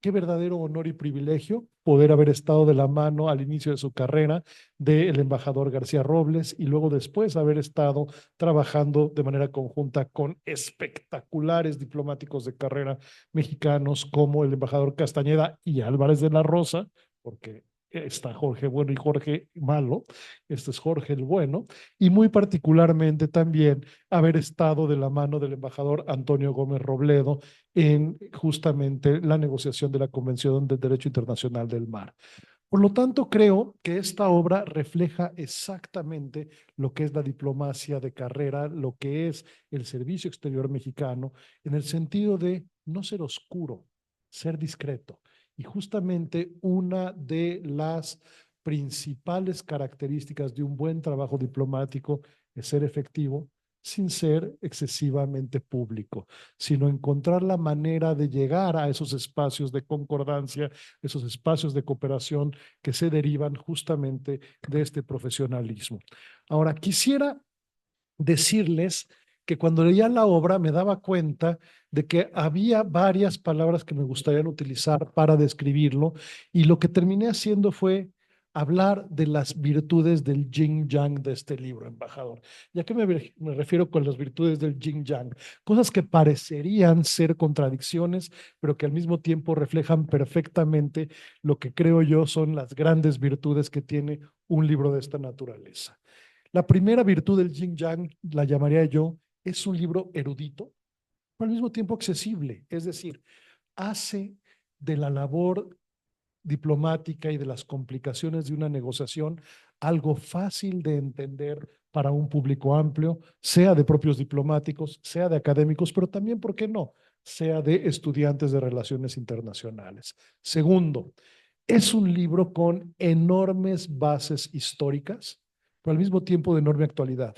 Qué verdadero honor y privilegio poder haber estado de la mano al inicio de su carrera del embajador García Robles y luego después haber estado trabajando de manera conjunta con espectaculares diplomáticos de carrera mexicanos como el embajador Castañeda y Álvarez de la Rosa, porque está Jorge Bueno y Jorge Malo, este es Jorge el Bueno, y muy particularmente también haber estado de la mano del embajador Antonio Gómez Robledo en justamente la negociación de la Convención del Derecho Internacional del Mar. Por lo tanto, creo que esta obra refleja exactamente lo que es la diplomacia de carrera, lo que es el servicio exterior mexicano, en el sentido de no ser oscuro, ser discreto. Y justamente una de las principales características de un buen trabajo diplomático es ser efectivo, sin ser excesivamente público, sino encontrar la manera de llegar a esos espacios de concordancia, esos espacios de cooperación que se derivan justamente de este profesionalismo. Ahora, quisiera decirles que cuando leía la obra me daba cuenta de que había varias palabras que me gustaría utilizar para describirlo, y lo que terminé haciendo fue hablar de las virtudes del yin yang de este libro, embajador. ¿Y a qué me refiero con las virtudes del yin yang? Cosas que parecerían ser contradicciones, pero que al mismo tiempo reflejan perfectamente lo que creo yo son las grandes virtudes que tiene un libro de esta naturaleza. La primera virtud del Yin Yang, la llamaría yo, es un libro erudito, pero al mismo tiempo accesible. Es decir, hace de la labor diplomática y de las complicaciones de una negociación algo fácil de entender para un público amplio, sea de propios diplomáticos, sea de académicos, pero también, ¿por qué no?, sea de estudiantes de relaciones internacionales. Segundo, es un libro con enormes bases históricas, pero al mismo tiempo de enorme actualidad.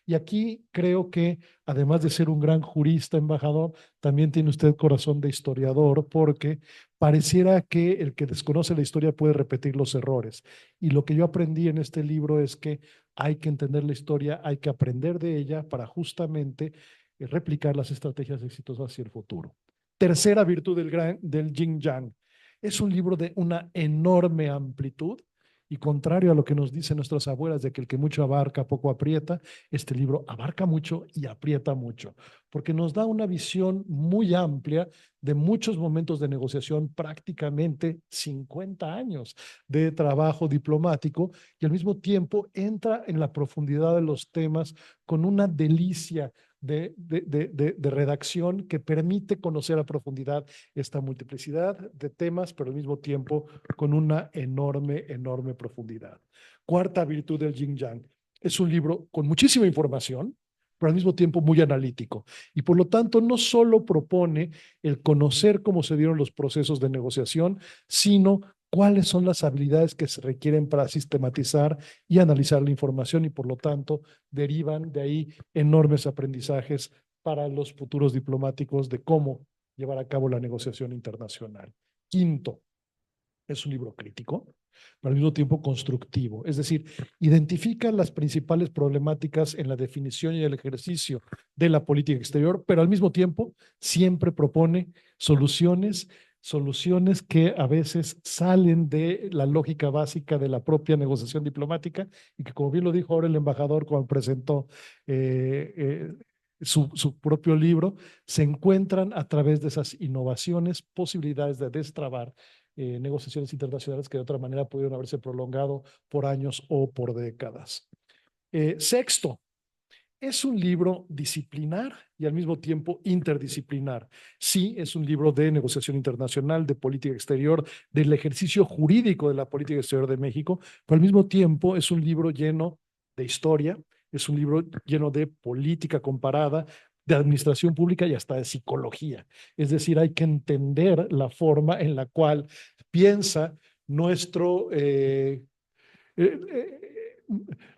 Y aquí creo que, además de ser un gran jurista, embajador, también tiene usted corazón de historiador, porque pareciera que el que desconoce la historia puede repetir los errores. Y lo que yo aprendí en este libro es que hay que entender la historia, hay que aprender de ella para justamente replicar las estrategias exitosas hacia el futuro. Tercera virtud del Yin Yang. Es un libro de una enorme amplitud, y contrario a lo que nos dicen nuestras abuelas de que el que mucho abarca, poco aprieta, este libro abarca mucho y aprieta mucho, porque nos da una visión muy amplia de muchos momentos de negociación, prácticamente 50 años de trabajo diplomático, y al mismo tiempo entra en la profundidad de los temas con una delicia de redacción que permite conocer a profundidad esta multiplicidad de temas, pero al mismo tiempo con una enorme, enorme profundidad. Cuarta virtud del Yin Yang. Es un libro con muchísima información, pero al mismo tiempo muy analítico. Y por lo tanto, no solo propone el conocer cómo se dieron los procesos de negociación, sino cuáles son las habilidades que se requieren para sistematizar y analizar la información, y por lo tanto derivan de ahí enormes aprendizajes para los futuros diplomáticos de cómo llevar a cabo la negociación internacional. Quinto, es un libro crítico, pero al mismo tiempo constructivo. Es decir, identifica las principales problemáticas en la definición y el ejercicio de la política exterior, pero al mismo tiempo siempre propone soluciones que a veces salen de la lógica básica de la propia negociación diplomática, y que, como bien lo dijo ahora el embajador cuando presentó su propio libro, se encuentran a través de esas innovaciones, posibilidades de destrabar negociaciones internacionales que de otra manera pudieron haberse prolongado por años o por décadas. Sexto, es un libro disciplinar y al mismo tiempo interdisciplinar. Sí, es un libro de negociación internacional, de política exterior, del ejercicio jurídico de la política exterior de México, pero al mismo tiempo es un libro lleno de historia, es un libro lleno de política comparada, de administración pública y hasta de psicología. Es decir, hay que entender la forma en la cual piensa nuestro eh, eh,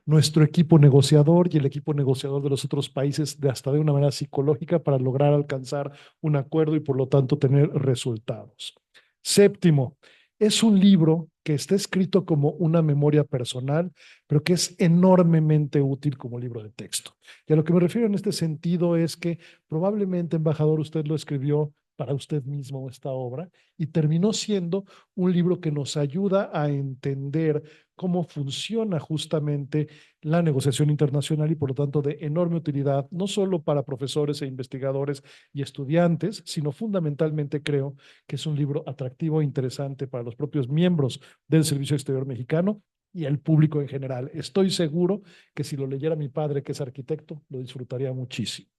nuestro equipo negociador y el equipo negociador de los otros países, hasta de una manera psicológica, para lograr alcanzar un acuerdo y por lo tanto tener resultados. Séptimo, es un libro que está escrito como una memoria personal, pero que es enormemente útil como libro de texto. Y a lo que me refiero en este sentido es que probablemente, embajador, usted lo escribió para usted mismo esta obra, y terminó siendo un libro que nos ayuda a entender cómo funciona justamente la negociación internacional, y por lo tanto de enorme utilidad, no solo para profesores e investigadores y estudiantes, sino fundamentalmente creo que es un libro atractivo e interesante para los propios miembros del Servicio Exterior Mexicano y el público en general. Estoy seguro que si lo leyera mi padre, que es arquitecto, lo disfrutaría muchísimo.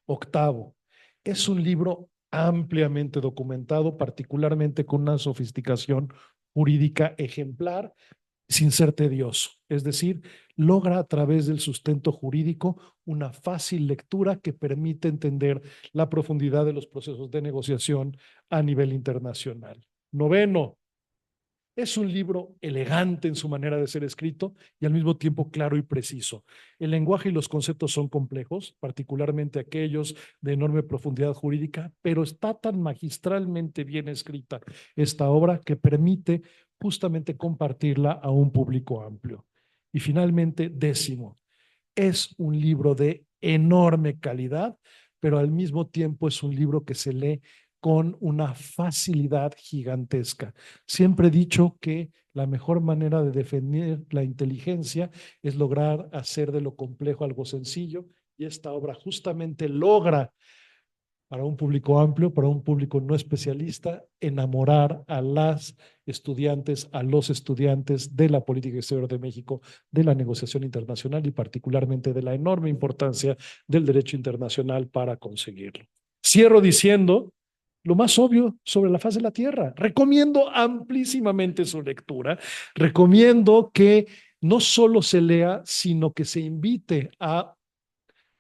Octavo, es un libro ampliamente documentado, particularmente con una sofisticación jurídica ejemplar, sin ser tedioso. Es decir, logra a través del sustento jurídico una fácil lectura que permite entender la profundidad de los procesos de negociación a nivel internacional. Noveno, Es un libro elegante en su manera de ser escrito y al mismo tiempo claro y preciso. El lenguaje y los conceptos son complejos, particularmente aquellos de enorme profundidad jurídica, pero está tan magistralmente bien escrita esta obra que permite justamente compartirla a un público amplio. Y finalmente, décimo, es un libro de enorme calidad, pero al mismo tiempo es un libro que se lee con una facilidad gigantesca. Siempre he dicho que la mejor manera de definir la inteligencia es lograr hacer de lo complejo algo sencillo, y esta obra justamente logra, para un público amplio, para un público no especialista, enamorar a las estudiantes, a los estudiantes de la política exterior de México, de la negociación internacional y particularmente de la enorme importancia del derecho internacional para conseguirlo. Cierro diciendo lo más obvio sobre la faz de la Tierra. Recomiendo amplísimamente su lectura. Recomiendo que no solo se lea, sino que se invite a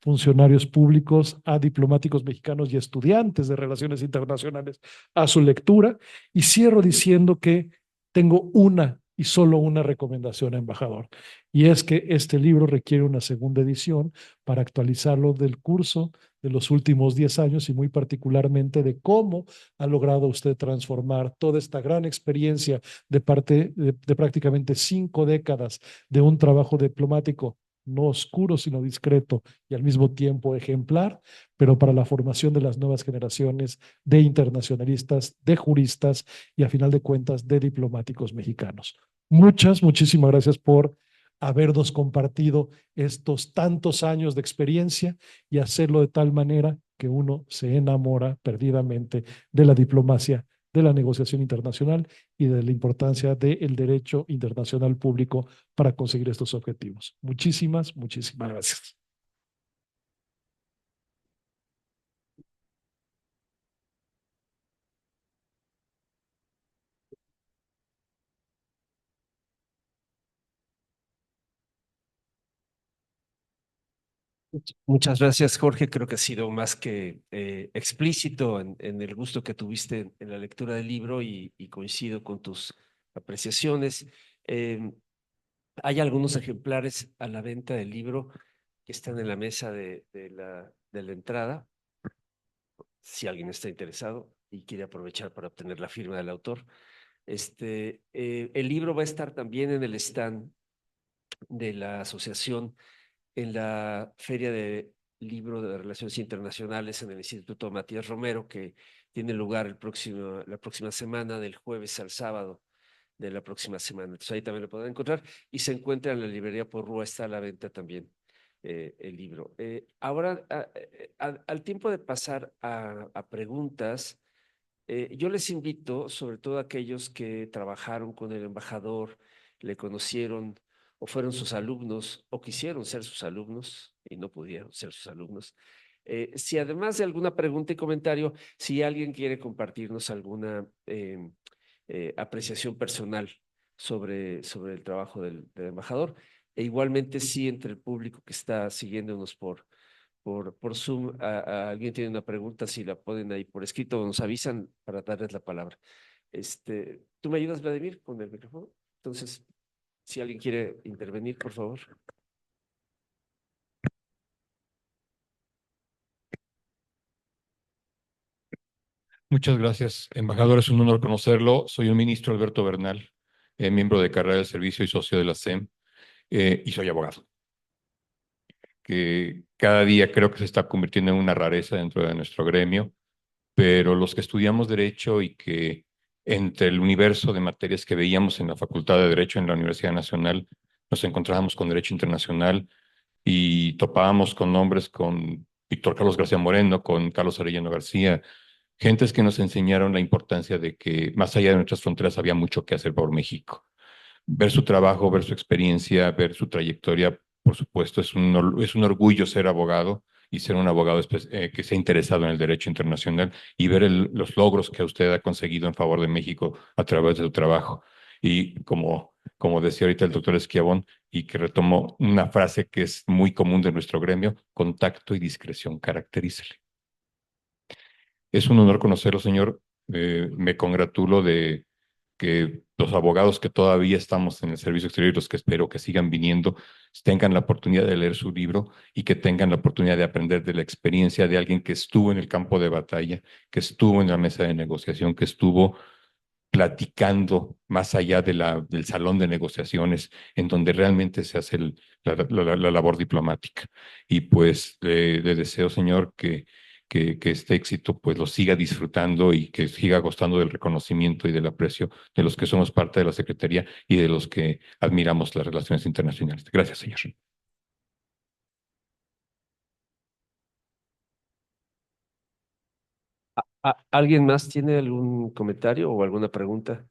funcionarios públicos, a diplomáticos mexicanos y estudiantes de relaciones internacionales a su lectura. Y cierro diciendo que tengo una y solo una recomendación, embajador, y es que este libro requiere una segunda edición para actualizarlo del curso de los últimos 10 años y muy particularmente de cómo ha logrado usted transformar toda esta gran experiencia de parte de prácticamente 5 décadas de un trabajo diplomático no oscuro, sino discreto y al mismo tiempo ejemplar, pero para la formación de las nuevas generaciones de internacionalistas, de juristas y a final de cuentas de diplomáticos mexicanos. Muchísimas gracias por habernos compartido estos tantos años de experiencia y hacerlo de tal manera que uno se enamora perdidamente de la diplomacia, de la negociación internacional y de la importancia del derecho internacional público para conseguir estos objetivos. Muchísimas gracias. Muchas gracias, Jorge. Creo que ha sido más que explícito en el gusto que tuviste en la lectura del libro y coincido con tus apreciaciones. Em, Hay algunos ejemplares a la venta del libro que están en la mesa de la entrada, si alguien está interesado y quiere aprovechar para obtener la firma del autor. El libro va a estar también en el stand de la asociación en la Feria de Libro de Relaciones Internacionales en el Instituto Matías Romero, que tiene lugar la próxima semana, del jueves al sábado de la próxima semana. Entonces ahí también lo podrán encontrar y se encuentra en la librería Porrúa, está a la venta también el libro. Ahora, al tiempo de pasar a preguntas, yo les invito, sobre todo a aquellos que trabajaron con el embajador, le conocieron o fueron sus alumnos o quisieron ser sus alumnos y no pudieron ser sus alumnos. Si además de alguna pregunta y comentario, si alguien quiere compartirnos alguna apreciación personal sobre el trabajo del embajador, e igualmente si entre el público que está siguiéndonos por Zoom, alguien tiene una pregunta, si la ponen ahí por escrito, nos avisan para darles la palabra. ¿Tú me ayudas, Vladimir, con el micrófono? Entonces, si alguien quiere intervenir, por favor. Muchas gracias, embajador. Es un honor conocerlo. Soy el ministro Alberto Bernal, miembro de carrera de servicio y socio de la SEM, y soy abogado, que cada día creo que se está convirtiendo en una rareza dentro de nuestro gremio, pero los que estudiamos Derecho y que entre el universo de materias que veíamos en la Facultad de Derecho en la Universidad Nacional, nos encontrábamos con Derecho Internacional y topábamos con nombres con Víctor Carlos García Moreno, con Carlos Arellano García, gentes que nos enseñaron la importancia de que más allá de nuestras fronteras había mucho que hacer por México. Ver su trabajo, ver su experiencia, ver su trayectoria, por supuesto, es un orgullo ser abogado y ser un abogado que se ha interesado en el derecho internacional y ver los logros que usted ha conseguido en favor de México a través de su trabajo. Y como decía ahorita el doctor Esquiabón, y que retomó una frase que es muy común de nuestro gremio: contacto y discreción, caracterícele. Es un honor conocerlo, señor. Me congratulo que los abogados que todavía estamos en el servicio exterior y los que espero que sigan viniendo tengan la oportunidad de leer su libro y que tengan la oportunidad de aprender de la experiencia de alguien que estuvo en el campo de batalla, que estuvo en la mesa de negociación, que estuvo platicando más allá del salón de negociaciones, en donde realmente se hace la labor diplomática. Y pues le deseo, señor, que este éxito pues lo siga disfrutando y que siga gozando del reconocimiento y del aprecio de los que somos parte de la Secretaría y de los que admiramos las relaciones internacionales. Gracias, señor. ¿Alguien más tiene algún comentario o alguna pregunta?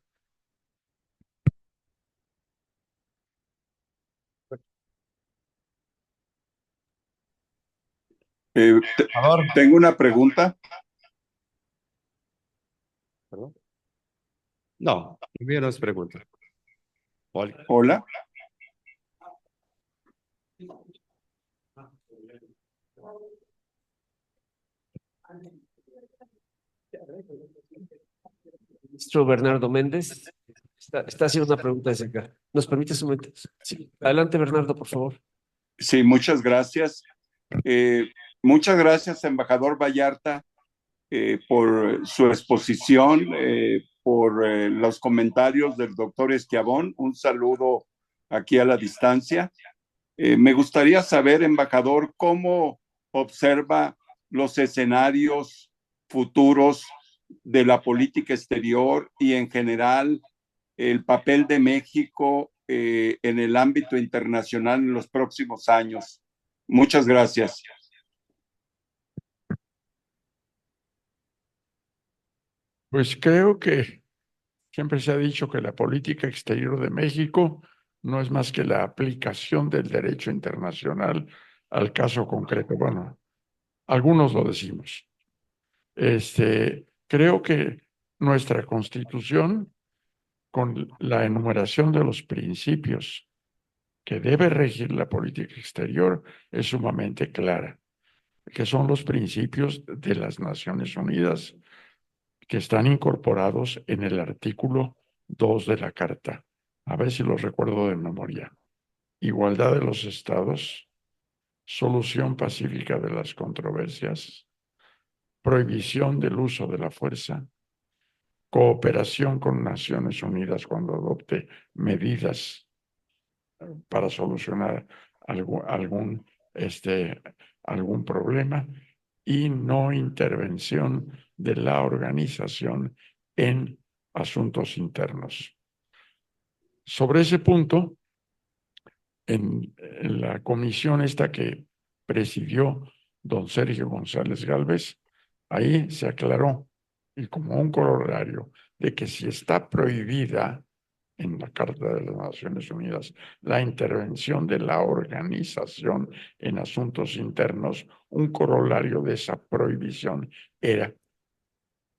Tengo una pregunta. ¿Perdón? No, el mío no es pregunta. Hola. Hola. Ministro Bernardo Méndez está haciendo una pregunta desde acá. ¿Nos permites un momento? Sí. Adelante, Bernardo, por favor. Sí, muchas gracias. Muchas gracias, embajador Vallarta, por su exposición, por los comentarios del doctor Esquiabón. Un saludo aquí a la distancia. Me gustaría saber, embajador, cómo observa los escenarios futuros de la política exterior y en general el papel de México en el ámbito internacional en los próximos años. Muchas gracias. Pues creo que siempre se ha dicho que la política exterior de México no es más que la aplicación del derecho internacional al caso concreto. Bueno, algunos lo decimos. Creo que nuestra Constitución, con la enumeración de los principios que debe regir la política exterior, es sumamente clara, que son los principios de las Naciones Unidas que están incorporados en el artículo 2 de la Carta. A ver si los recuerdo de memoria. Igualdad de los estados, solución pacífica de las controversias, prohibición del uso de la fuerza, cooperación con Naciones Unidas cuando adopte medidas para solucionar algún problema y no intervención de la organización en asuntos internos. Sobre ese punto, en la comisión esta que presidió don Sergio González Gálvez, ahí se aclaró, y como un corolario, de que si está prohibida en la Carta de las Naciones Unidas la intervención de la organización en asuntos internos, un corolario de esa prohibición era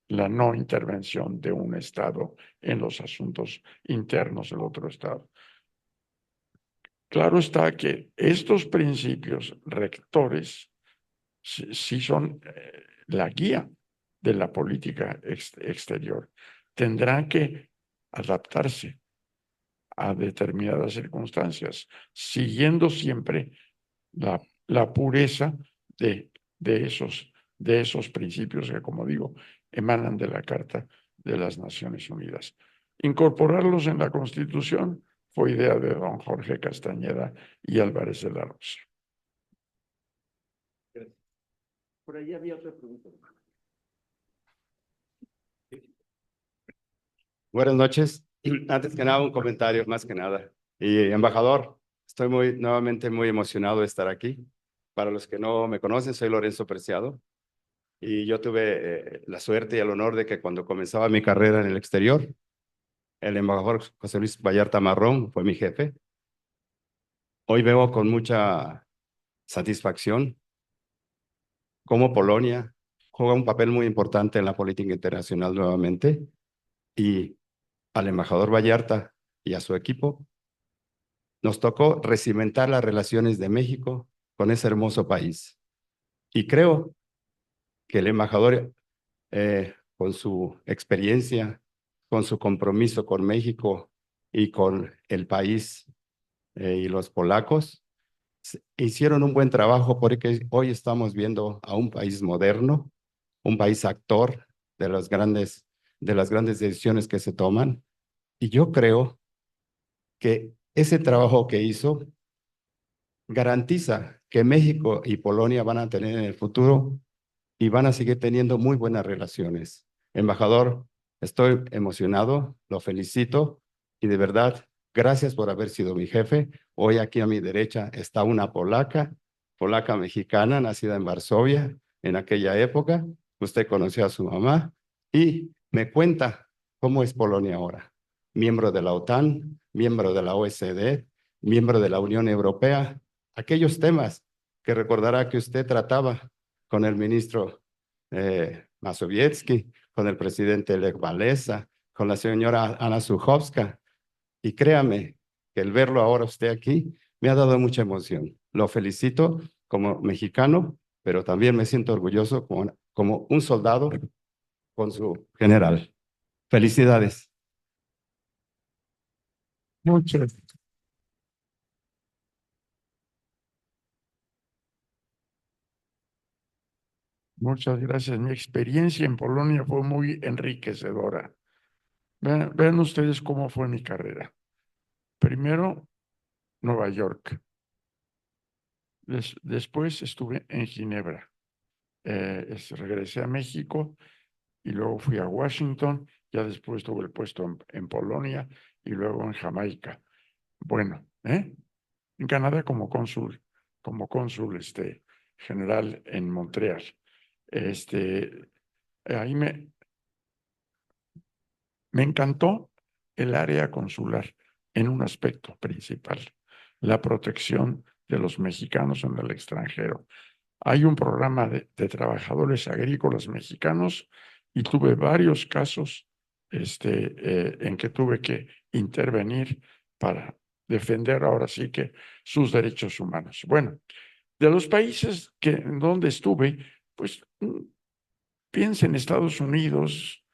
la no intervención de un Estado en los asuntos internos del otro Estado. Claro está que estos principios rectores sí son la guía de la política exterior. Tendrán que adaptarse a determinadas circunstancias, siguiendo siempre la pureza de esos principios que, como digo, emanan de la Carta de las Naciones Unidas. Incorporarlos en la Constitución fue idea de don Jorge Castañeda y Álvarez de la Rosa. Por ahí había otra pregunta. Buenas noches. Antes que nada, un comentario, más que nada. Y embajador, estoy nuevamente muy emocionado de estar aquí. Para los que no me conocen, soy Lorenzo Preciado. Y yo tuve la suerte y el honor de que cuando comenzaba mi carrera en el exterior, el embajador José Luis Vallarta Marrón fue mi jefe. Hoy veo con mucha satisfacción cómo Polonia juega un papel muy importante en la política internacional nuevamente. Y al embajador Vallarta y a su equipo, nos tocó recimentar las relaciones de México con ese hermoso país. Y creo que el embajador, con su experiencia, con su compromiso con México y con el país y los polacos. Hicieron un buen trabajo porque hoy estamos viendo a un país moderno, un país actor de las grandes decisiones que se toman. Y yo creo que ese trabajo que hizo garantiza que México y Polonia van a tener en el futuro y van a seguir teniendo muy buenas relaciones. Embajador, estoy emocionado, lo felicito y de verdad, gracias por haber sido mi jefe. Hoy aquí a mi derecha está una polaca mexicana, nacida en Varsovia en aquella época. Usted conoció a su mamá y me cuenta cómo es Polonia ahora. Miembro de la OTAN, miembro de la OSD, miembro de la Unión Europea. Aquellos temas que recordará que usted trataba con el ministro Mazowiecki, con el presidente Lech Walesa, con la señora Ana Suchowska. Y créame que el verlo ahora usted aquí me ha dado mucha emoción. Lo felicito como mexicano, pero también me siento orgulloso como un soldado con su general. Felicidades. Muchas, muchas gracias. Mi experiencia en Polonia fue muy enriquecedora. Vean ustedes cómo fue mi carrera. Primero, Nueva York. Después estuve en Ginebra. Regresé a México y luego fui a Washington. Ya después tuve el puesto en Polonia y luego en Jamaica. Bueno, en Canadá como cónsul general en Montreal. Ahí me encantó el área consular en un aspecto principal, la protección de los mexicanos en el extranjero. Hay un programa de trabajadores agrícolas mexicanos y tuve varios casos en que tuve que intervenir para defender ahora sí que sus derechos humanos. Bueno, de los países en donde estuve, pues piensa en Estados Unidos,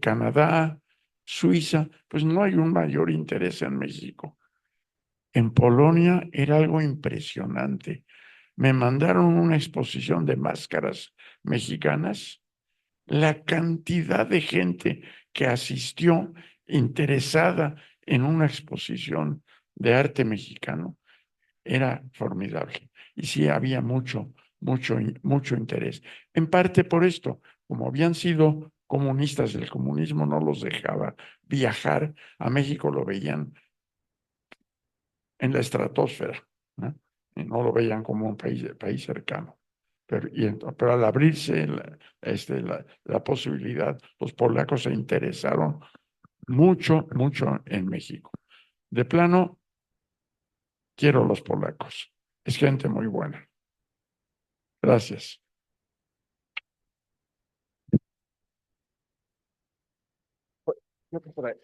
Canadá, Suiza, pues no hay un mayor interés en México. En Polonia era algo impresionante. Me mandaron una exposición de máscaras mexicanas. La cantidad de gente que asistió interesada en una exposición de arte mexicano era formidable. Y sí había mucho interés. En parte por esto, como habían sido comunistas, el comunismo no los dejaba viajar a México, lo veían en la estratosfera, ¿no? Y no lo veían como un país cercano. Pero al abrirse la posibilidad, los polacos se interesaron mucho en México. De plano, quiero a los polacos. Es gente muy buena. Gracias.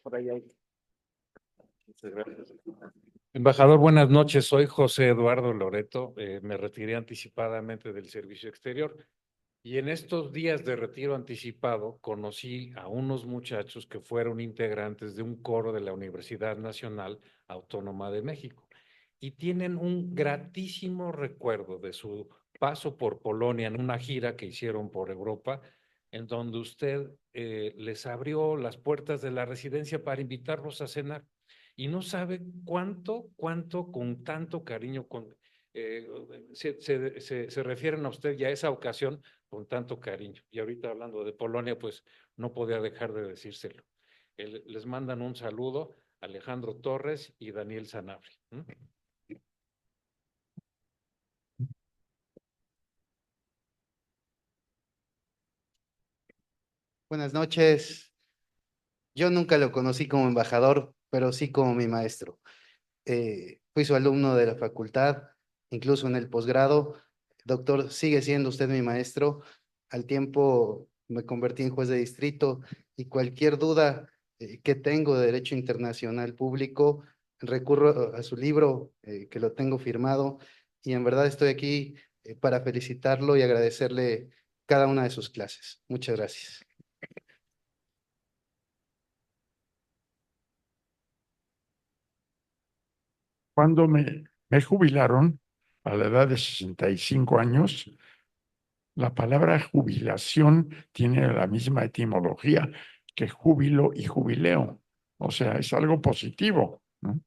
Por ahí hay. Muchas gracias. Embajador, buenas noches. Soy José Eduardo Loreto. Me retiré anticipadamente del servicio exterior y en estos días de retiro anticipado conocí a unos muchachos que fueron integrantes de un coro de la Universidad Nacional Autónoma de México y tienen un gratísimo recuerdo de su paso por Polonia en una gira que hicieron por Europa, en donde usted les abrió las puertas de la residencia para invitarlos a cenar. Y no sabe cuánto con tanto cariño, se refieren a usted y a esa ocasión con tanto cariño. Y ahorita hablando de Polonia, pues no podía dejar de decírselo. Les mandan un saludo Alejandro Torres y Daniel Sanabria. Buenas noches. Yo nunca lo conocí como embajador, pero sí como mi maestro. Fui su alumno de la facultad, incluso en el posgrado. Doctor, sigue siendo usted mi maestro. Al tiempo me convertí en juez de distrito y cualquier duda que tengo de derecho internacional público, recurro a su libro, que lo tengo firmado, y en verdad estoy aquí para felicitarlo y agradecerle cada una de sus clases. Muchas gracias. Cuando me jubilaron a la edad de 65 años, la palabra jubilación tiene la misma etimología que júbilo y jubileo. O sea, es algo positivo, ¿no?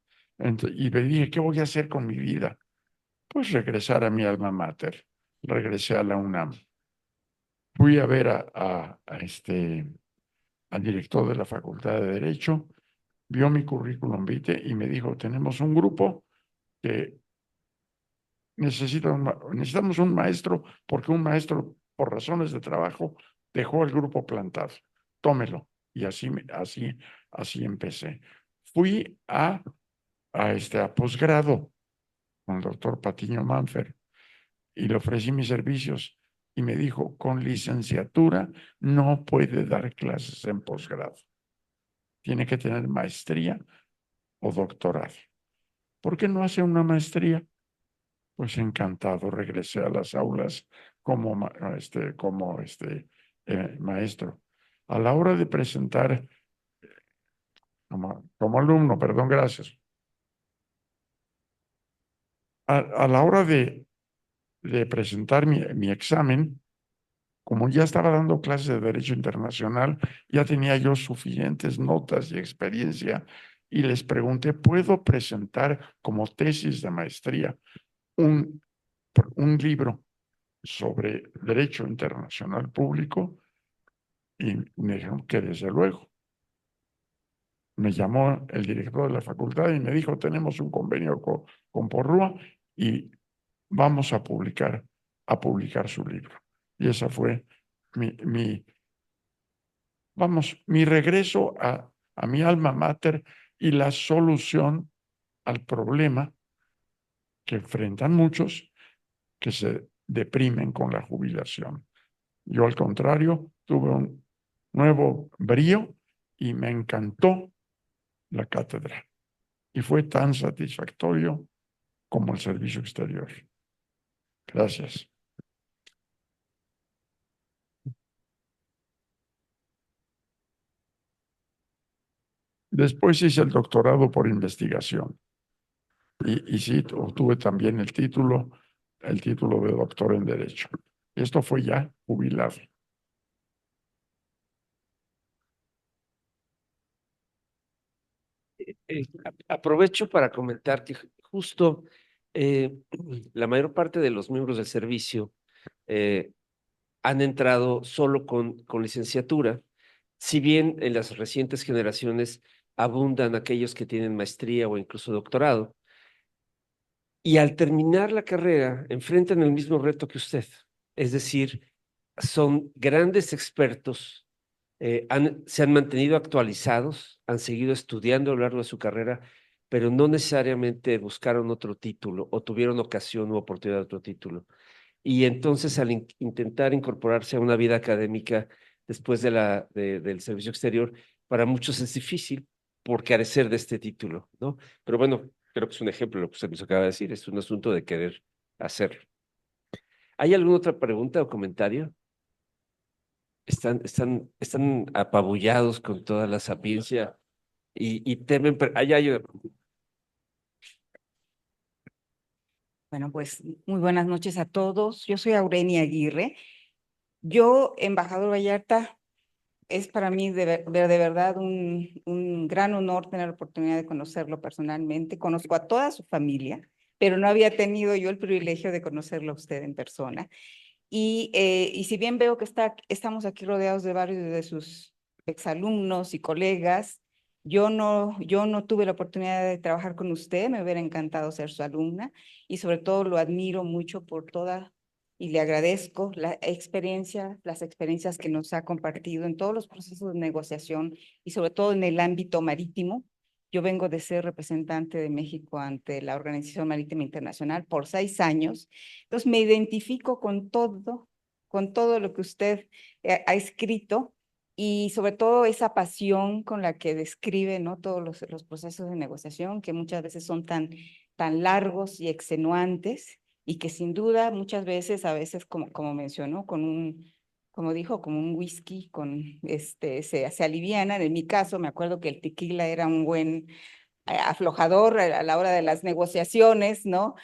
Y me dije, ¿qué voy a hacer con mi vida? Pues regresar a mi alma mater. Regresé a la UNAM. Fui a ver al director de la Facultad de Derecho, vio mi currículum vitae y me dijo, tenemos un grupo que necesitamos un maestro porque un maestro, por razones de trabajo, dejó el grupo plantado. Tómelo. Y así empecé. Fui a posgrado con el doctor Patiño Manfer y le ofrecí mis servicios y me dijo, con licenciatura no puede dar clases en posgrado. Tiene que tener maestría o doctorado. ¿Por qué no hace una maestría? Pues encantado, regresé a las aulas como maestro. A la hora de presentar, como alumno, perdón, gracias. A la hora de presentar mi examen, como ya estaba dando clases de Derecho Internacional, ya tenía yo suficientes notas y experiencia y les pregunté, ¿puedo presentar como tesis de maestría un libro sobre Derecho Internacional Público? Y me dijeron que desde luego. Me llamó el director de la facultad y me dijo, tenemos un convenio con Porrúa y vamos a publicar su libro. Y esa fue mi regreso a mi alma mater y la solución al problema que enfrentan muchos que se deprimen con la jubilación. Yo, al contrario, tuve un nuevo brío y me encantó la cátedra. Y fue tan satisfactorio como el servicio exterior. Gracias. Después hice el doctorado por investigación. Y sí, obtuve también el título de doctor en Derecho. Esto fue ya jubilado. Aprovecho para comentar que justo la mayor parte de los miembros del servicio han entrado solo con licenciatura, si bien en las recientes generaciones abundan aquellos que tienen maestría o incluso doctorado, y al terminar la carrera enfrentan el mismo reto que usted, es decir, son grandes expertos, se han mantenido actualizados, han seguido estudiando a lo largo de su carrera, pero no necesariamente buscaron otro título o tuvieron ocasión u oportunidad de otro título. Y entonces al intentar incorporarse a una vida académica después del servicio exterior, para muchos es difícil por carecer de este título, ¿no? Pero bueno, creo que es un ejemplo de lo que usted nos acaba de decir, es un asunto de querer hacerlo. ¿Hay alguna otra pregunta o comentario? Están apabullados con toda la sapiencia y temen. Bueno, pues muy buenas noches a todos. Yo soy Aurenia Aguirre. Yo, embajador Vallarta, es para mí de verdad un gran honor tener la oportunidad de conocerlo personalmente. Conozco a toda su familia, pero no había tenido yo el privilegio de conocerlo a usted en persona. Y si bien veo que estamos aquí rodeados de varios de sus exalumnos y colegas, yo no tuve la oportunidad de trabajar con usted, me hubiera encantado ser su alumna y sobre todo lo admiro mucho por toda y le agradezco las experiencias que nos ha compartido en todos los procesos de negociación y sobre todo en el ámbito marítimo. Yo vengo de ser representante de México ante la Organización Marítima Internacional por 6 años. Entonces me identifico con todo lo que usted ha escrito y sobre todo esa pasión con la que describe, ¿no? Todos los procesos de negociación que muchas veces son tan largos y extenuantes y que sin duda muchas veces, a veces como mencionó, como dijo, como un whisky, se alivianan. En mi caso, me acuerdo que el tequila era un buen aflojador a la hora de las negociaciones, ¿no?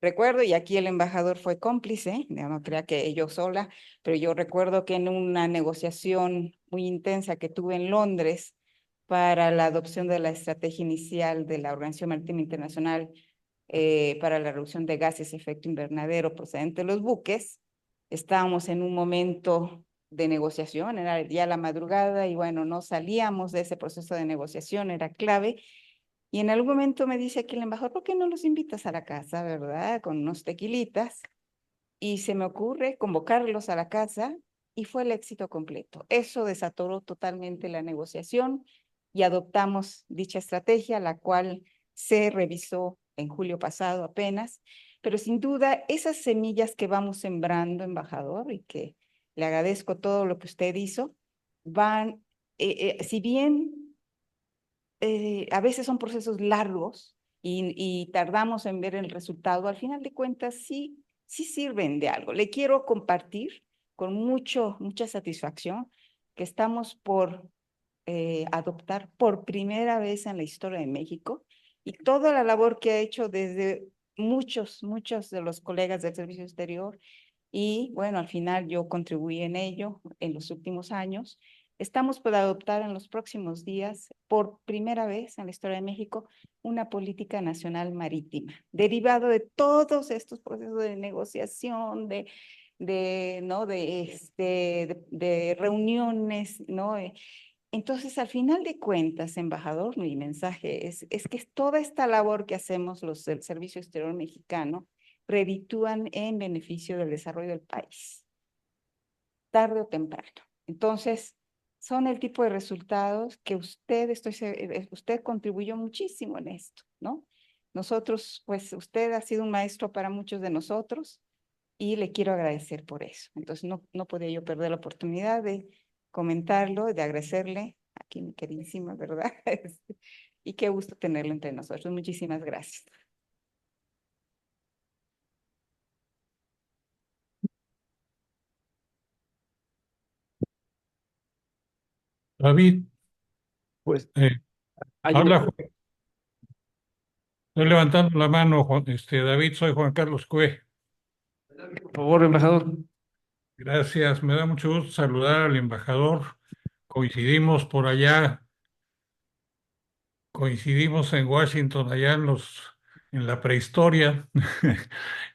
Recuerdo, y aquí el embajador fue cómplice, ya no crea que yo sola, pero yo recuerdo que en una negociación muy intensa que tuve en Londres para la adopción de la estrategia inicial de la Organización Marítima Internacional para la reducción de gases de efecto invernadero procedente de los buques, estábamos en un momento de negociación, era ya la madrugada y bueno, no salíamos de ese proceso de negociación, era clave. Y en algún momento me dice aquí el embajador, ¿por qué no los invitas a la casa, verdad? Con unos tequilitas. Y se me ocurre convocarlos a la casa y fue el éxito completo. Eso desatoró totalmente la negociación y adoptamos dicha estrategia, la cual se revisó en julio pasado apenas. Pero sin duda, esas semillas que vamos sembrando, embajador, y que le agradezco todo lo que usted hizo, van, si bien a veces son procesos largos y tardamos en ver el resultado, al final de cuentas sí sirven de algo. Le quiero compartir con mucha satisfacción que estamos por adoptar por primera vez en la historia de México y toda la labor que ha hecho desde muchos de los colegas del Servicio Exterior y bueno, al final yo contribuí en ello en los últimos años. Estamos por adoptar en los próximos días, por primera vez en la historia de México, una política nacional marítima, derivado de todos estos procesos de negociación, ¿no? de reuniones, ¿no? Entonces, al final de cuentas, embajador, mi mensaje es que toda esta labor que hacemos los del Servicio Exterior Mexicano reditúan en beneficio del desarrollo del país, tarde o temprano. Entonces, son el tipo de resultados que usted contribuyó muchísimo en esto, ¿no? Nosotros, pues usted ha sido un maestro para muchos de nosotros y le quiero agradecer por eso. Entonces, no podía yo perder la oportunidad de comentarlo, de agradecerle aquí mi queridísima, ¿verdad? Y qué gusto tenerlo entre nosotros. Muchísimas gracias. David, Pues, hay habla, una, estoy levantando la mano, David, soy Juan Carlos Cue. por favor, embajador. Gracias, me da mucho gusto saludar al embajador. Coincidimos por allá, coincidimos en Washington, allá en la prehistoria.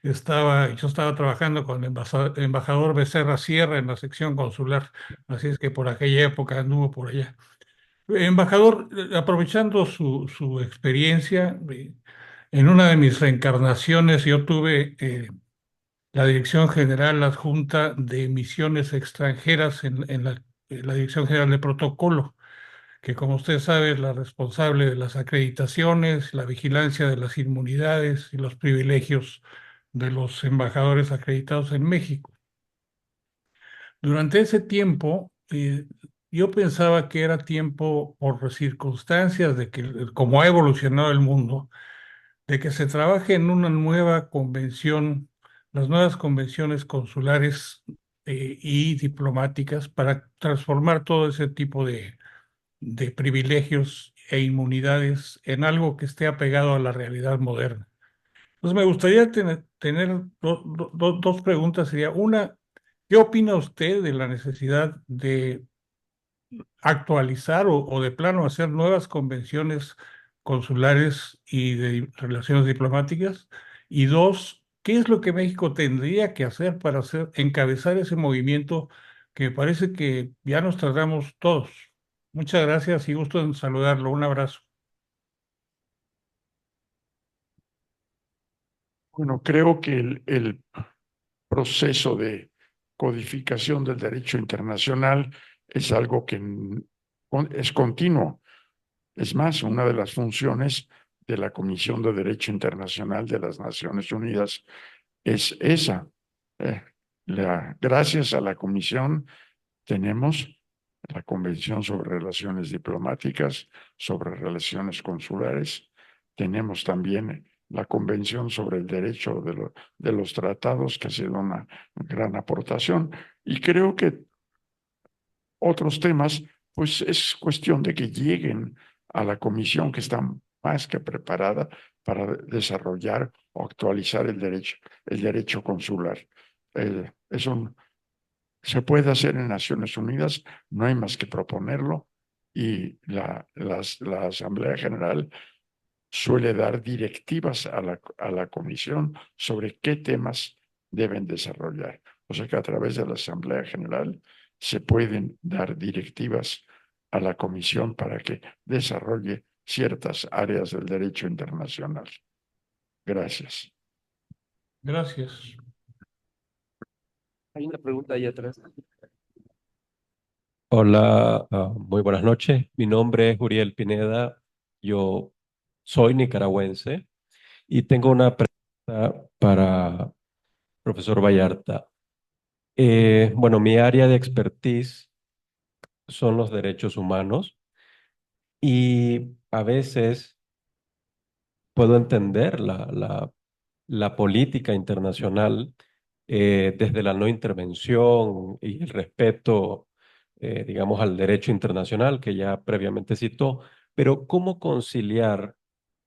Yo estaba trabajando con el embajador Becerra Sierra en la sección consular, así es que por aquella época anduvo por allá. Embajador, aprovechando su experiencia, en una de mis reencarnaciones yo tuve la Dirección General Adjunta de Misiones Extranjeras en la Dirección General de Protocolo, que como usted sabe es la responsable de las acreditaciones, la vigilancia de las inmunidades y los privilegios de los embajadores acreditados en México. Durante ese tiempo, yo pensaba que era tiempo, por circunstancias de que, como ha evolucionado el mundo, de que se trabaje en una nueva convención, las nuevas convenciones consulares y diplomáticas para transformar todo ese tipo de privilegios e inmunidades en algo que esté apegado a la realidad moderna. Entonces me gustaría tener dos preguntas. Sería una, ¿qué opina usted de la necesidad de actualizar o de plano hacer nuevas convenciones consulares y de relaciones diplomáticas? Y dos, ¿qué es lo que México tendría que hacer para encabezar ese movimiento que me parece que ya nos tardamos todos? Muchas gracias y gusto en saludarlo. Un abrazo. Bueno, creo que el proceso de codificación del derecho internacional es algo que es continuo. Es más, una de las funciones de la Comisión de Derecho Internacional de las Naciones Unidas es esa. Gracias a la Comisión tenemos la Convención sobre Relaciones Diplomáticas, sobre Relaciones Consulares. Tenemos también la Convención sobre el Derecho de los Tratados, que ha sido una gran aportación. Y creo que otros temas, pues es cuestión de que lleguen a la comisión que está más que preparada para desarrollar o actualizar el derecho consular. Se puede hacer en Naciones Unidas, no hay más que proponerlo, y la Asamblea General suele dar directivas a la comisión sobre qué temas deben desarrollar. O sea que a través de la Asamblea General se pueden dar directivas a la comisión para que desarrolle ciertas áreas del derecho internacional. Gracias. Gracias. Hay una pregunta ahí atrás. Hola, muy buenas noches. Mi nombre es Uriel Pineda. Yo soy nicaragüense y tengo una pregunta para profesor Vallarta. Bueno, mi área de expertise son los derechos humanos y a veces puedo entender la política internacional desde la no intervención y el respeto, digamos, al derecho internacional que ya previamente citó, pero ¿cómo conciliar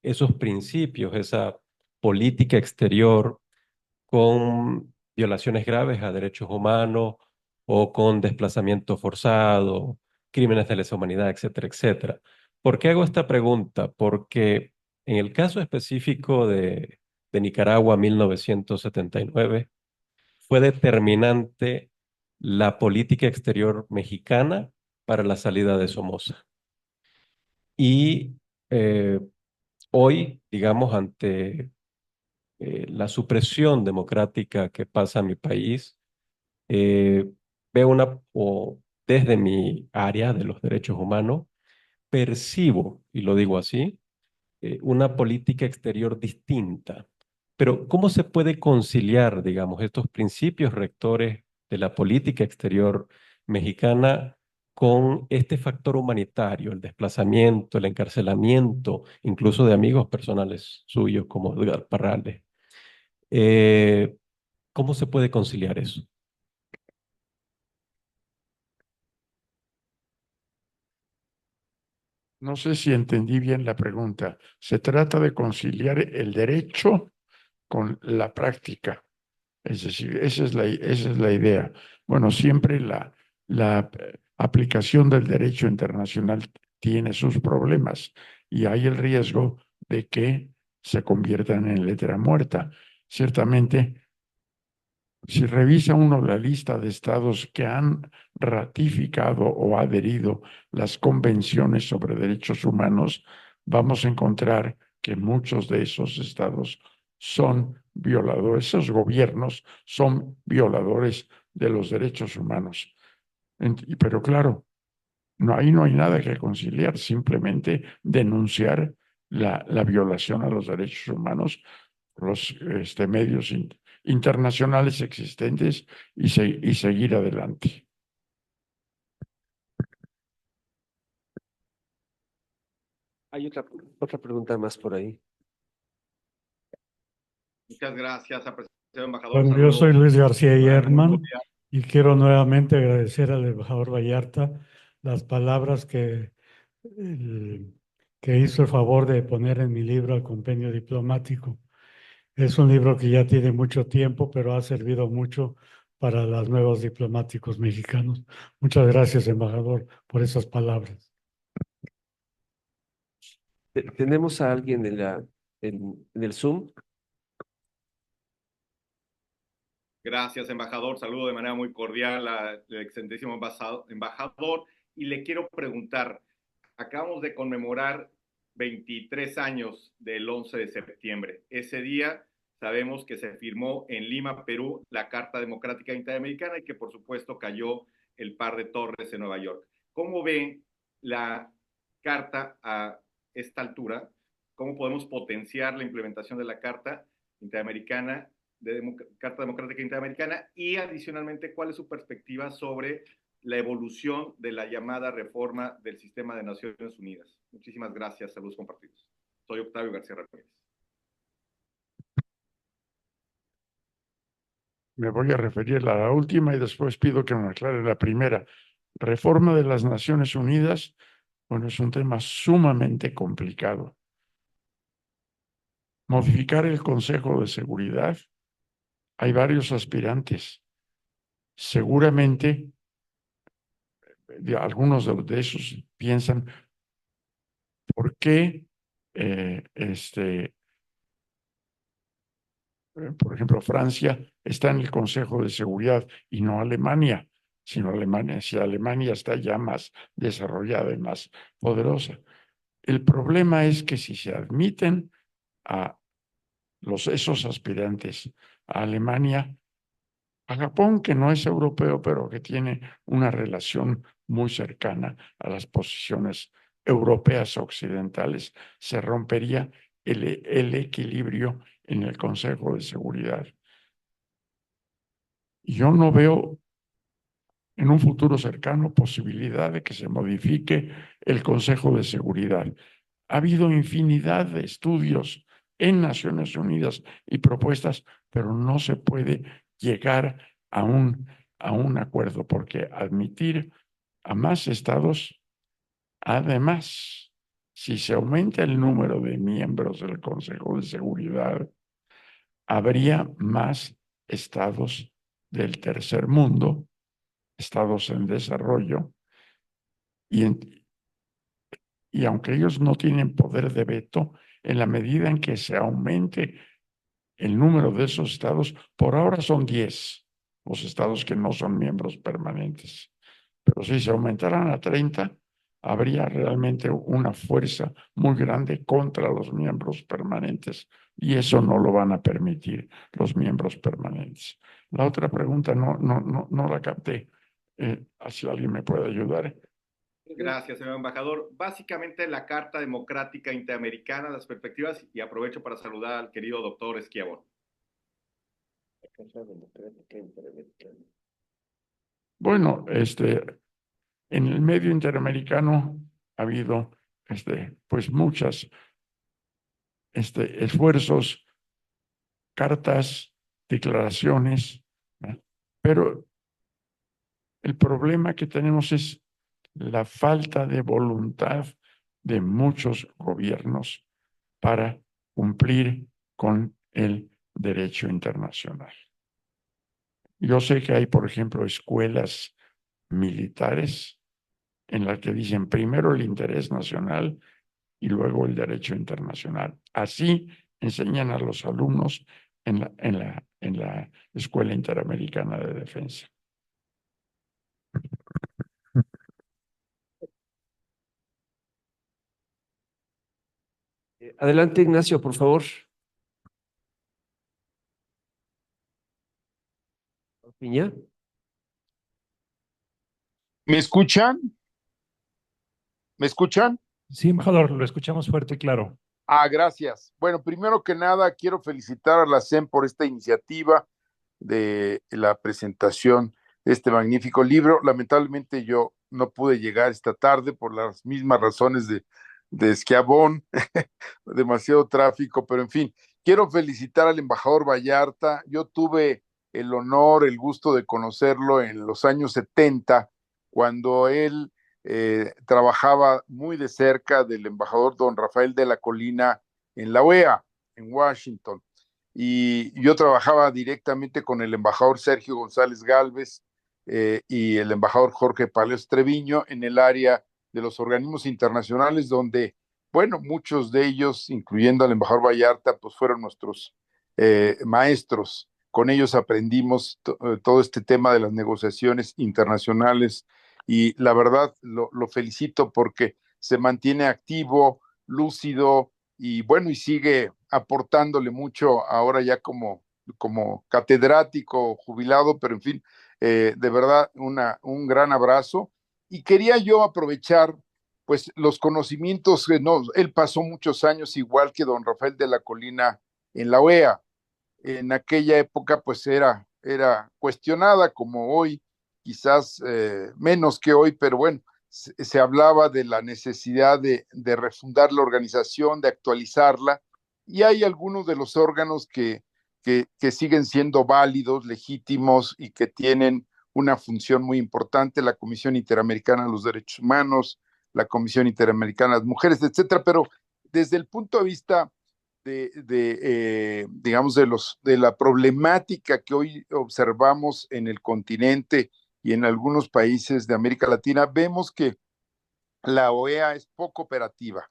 esos principios, esa política exterior con violaciones graves a derechos humanos o con desplazamiento forzado, crímenes de lesa humanidad, etcétera, etcétera? ¿Por qué hago esta pregunta? Porque en el caso específico de Nicaragua 1979, fue determinante la política exterior mexicana para la salida de Somoza. Y eh, hoy, digamos, ante la supresión democrática que pasa en mi país, eh, veo o desde mi área de los derechos humanos, percibo, y lo digo así, una política exterior distinta. Pero ¿cómo se puede conciliar, digamos, estos principios rectores de la política exterior mexicana con este factor humanitario, el desplazamiento, el encarcelamiento, incluso de amigos personales suyos como Edgar Parrales? Eh, ¿Cómo se puede conciliar eso? No sé si entendí bien la pregunta. Se trata de conciliar el derecho con la práctica. Es decir, esa es la idea. Bueno, siempre la aplicación del derecho internacional tiene sus problemas y hay el riesgo de que se conviertan en letra muerta. Ciertamente, si revisa uno la lista de estados que han ratificado o adherido las convenciones sobre derechos humanos, vamos a encontrar que muchos de esos estados son violadores, esos gobiernos son violadores de los derechos humanos. Pero claro, ahí no hay nada que conciliar, simplemente denunciar la violación a los derechos humanos, los medios internacionales existentes y seguir adelante. Hay otra pregunta más por ahí. Muchas gracias, apreciado embajador. Bueno, yo soy Luis García Yerman cordial. y quiero nuevamente agradecer al embajador Vallarta las palabras que hizo el favor de poner en mi libro Al Compendio Diplomático. Es un libro que ya tiene mucho tiempo, pero ha servido mucho para los nuevos diplomáticos mexicanos. Muchas gracias, embajador, por esas palabras. Tenemos a alguien en el Zoom. Gracias, embajador. Saludo de manera muy cordial al excelentísimo embajador. Y le quiero preguntar, acabamos de conmemorar 23 años del 11 de septiembre. Ese día sabemos que se firmó en Lima, Perú, la Carta Democrática Interamericana y que por supuesto cayó el par de torres en Nueva York. ¿Cómo ven la Carta a esta altura? ¿Cómo podemos potenciar la implementación de la Carta Interamericana, Carta Democrática Interamericana? Y adicionalmente, ¿cuál es su perspectiva sobre la evolución de la llamada reforma del sistema de Naciones Unidas? Muchísimas gracias, saludos compartidos. Soy Octavio García Ramírez. Me voy a referir a la última y después pido que me aclare la primera. Reforma de las Naciones Unidas. Bueno, es un tema sumamente complicado. Modificar el Consejo de Seguridad, hay varios aspirantes. Seguramente algunos de esos piensan, ¿por qué por ejemplo, Francia está en el Consejo de Seguridad y no Alemania, sino Alemania, si Alemania está ya más desarrollada y más poderosa? El problema es que si se admiten a esos aspirantes a Alemania, a Japón, que no es europeo, pero que tiene una relación muy cercana a las posiciones europeas occidentales, se rompería el equilibrio en el Consejo de Seguridad. Yo no veo en un futuro cercano posibilidad de que se modifique el Consejo de Seguridad. Ha habido infinidad de estudios en Naciones Unidas y propuestas, pero no se puede llegar a un acuerdo, porque admitir a más estados, además, si se aumenta el número de miembros del Consejo de Seguridad, habría más estados del tercer mundo, estados en desarrollo, y aunque ellos no tienen poder de veto, en la medida en que se aumente el número de esos estados, por ahora son 10 los estados que no son miembros permanentes, pero si se aumentaran a 30, habría realmente una fuerza muy grande contra los miembros permanentes, y eso no lo van a permitir los miembros permanentes. La otra pregunta no la capté. Si alguien me puede ayudar. Gracias, señor embajador. Básicamente la Carta Democrática Interamericana, las perspectivas, y aprovecho para saludar al querido doctor Esquiabón. Bueno, en el medio interamericano ha habido pues muchas esfuerzos, cartas, declaraciones, ¿no? Pero el problema que tenemos es la falta de voluntad de muchos gobiernos para cumplir con el derecho internacional. Yo sé que hay, por ejemplo, escuelas militares en las que dicen primero el interés nacional y luego el derecho internacional. Así enseñan a los alumnos en la Escuela Interamericana de Defensa. Adelante, Ignacio, por favor. Piña. ¿Me escuchan? ¿Me escuchan? Sí, embajador, lo escuchamos fuerte y claro. Gracias. Bueno, primero que nada, quiero felicitar a la CEN por esta iniciativa de la presentación de este magnífico libro. Lamentablemente yo no pude llegar esta tarde por las mismas razones de Esquiabón, demasiado tráfico, pero en fin, quiero felicitar al embajador Vallarta. Yo tuve el honor, el gusto de conocerlo en los años 70, cuando él trabajaba muy de cerca del embajador don Rafael de la Colina en la OEA, en Washington. Y yo trabajaba directamente con el embajador Sergio González Gálvez y el embajador Jorge Palacios Treviño en el área de los organismos internacionales, donde, bueno, muchos de ellos, incluyendo al embajador Vallarta, pues fueron nuestros maestros. Con ellos aprendimos todo este tema de las negociaciones internacionales, y la verdad lo felicito porque se mantiene activo, lúcido, y bueno, y sigue aportándole mucho ahora ya como catedrático jubilado, pero en fin, de verdad un gran abrazo. Y quería yo aprovechar pues los conocimientos que él pasó muchos años igual que don Rafael de la Colina en la OEA. En aquella época pues era cuestionada como hoy, quizás menos que hoy, pero bueno, se hablaba de la necesidad de refundar la organización, de actualizarla, y hay algunos de los órganos que siguen siendo válidos, legítimos y que tienen una función muy importante: la Comisión Interamericana de los Derechos Humanos, la Comisión Interamericana de las Mujeres, etcétera, pero desde el punto de vista digamos, de la problemática que hoy observamos en el continente y en algunos países de América Latina, vemos que la OEA es poco operativa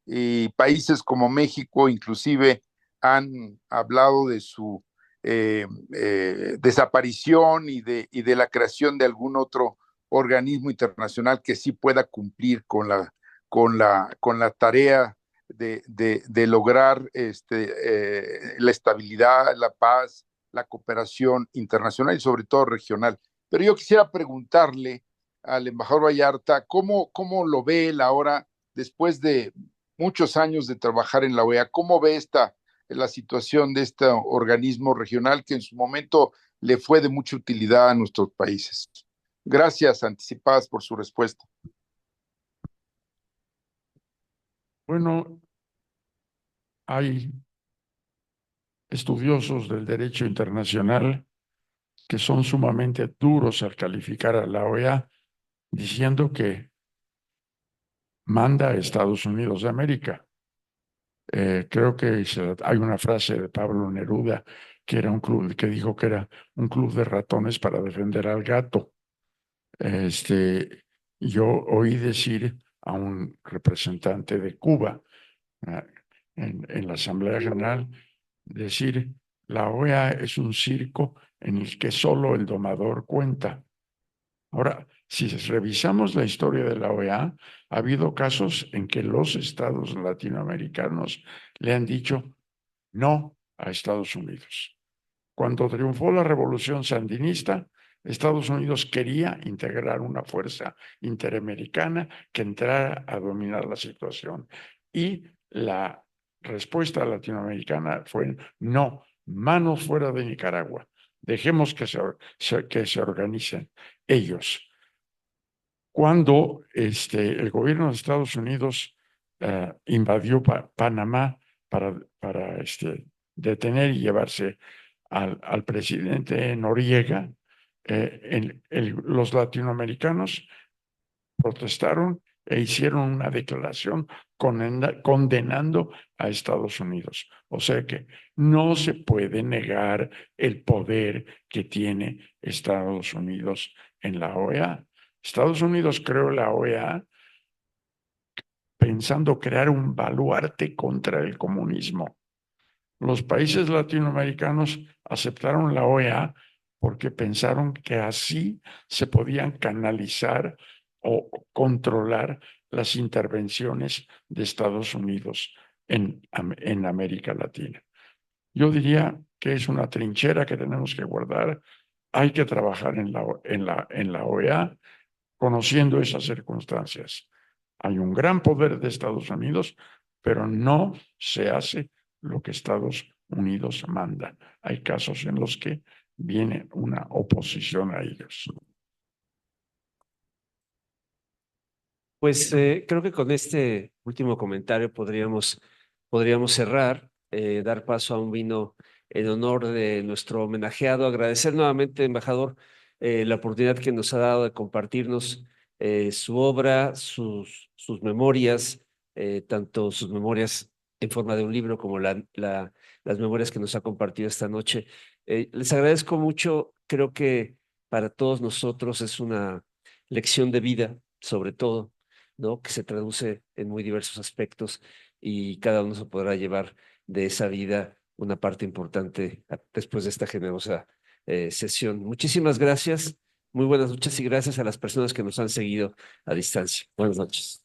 y países como México inclusive han hablado de su desaparición y de la creación de algún otro organismo internacional que sí pueda cumplir con la tarea de lograr la estabilidad, la paz, la cooperación internacional y sobre todo regional. Pero yo quisiera preguntarle al embajador Vallarta cómo lo ve él ahora, después de muchos años de trabajar en la OEA, cómo ve la situación de este organismo regional que en su momento le fue de mucha utilidad a nuestros países. Gracias anticipadas por su respuesta. Bueno, hay estudiosos del derecho internacional que son sumamente duros al calificar a la OEA, diciendo que manda a Estados Unidos de América. Creo que hay una frase de Pablo Neruda que era un club, que dijo que era un club de ratones para defender al gato. Yo oí decir a un representante de Cuba en la Asamblea General decir: la OEA es un circo en el que solo el domador cuenta. Ahora, si revisamos la historia de la OEA, ha habido casos en que los estados latinoamericanos le han dicho no a Estados Unidos. Cuando triunfó la revolución sandinista, Estados Unidos quería integrar una fuerza interamericana que entrara a dominar la situación. Y la respuesta latinoamericana fue no, manos fuera de Nicaragua. Dejemos que se organicen ellos. Cuando el gobierno de Estados Unidos invadió Panamá para detener y llevarse al presidente Noriega, los latinoamericanos protestaron e hicieron una declaración condenando a Estados Unidos. O sea que no se puede negar el poder que tiene Estados Unidos en la OEA. Estados Unidos creó la OEA pensando crear un baluarte contra el comunismo. Los países latinoamericanos aceptaron la OEA porque pensaron que así se podían canalizar o controlar las intervenciones de Estados Unidos en América Latina. Yo diría que es una trinchera que tenemos que guardar. Hay que trabajar en la OEA conociendo esas circunstancias. Hay un gran poder de Estados Unidos, pero no se hace lo que Estados Unidos manda. Hay casos en los que viene una oposición a ellos. Pues creo que con este último comentario podríamos cerrar, dar paso a un vino en honor de nuestro homenajeado. Agradecer nuevamente, embajador, la oportunidad que nos ha dado de compartirnos su obra, sus memorias, tanto sus memorias en forma de un libro como las memorias que nos ha compartido esta noche. Les agradezco mucho. Creo que para todos nosotros es una lección de vida, sobre todo, ¿no? Que se traduce en muy diversos aspectos y cada uno se podrá llevar de esa vida una parte importante después de esta generosa sesión. Muchísimas gracias, muy buenas noches y gracias a las personas que nos han seguido a distancia. Buenas noches.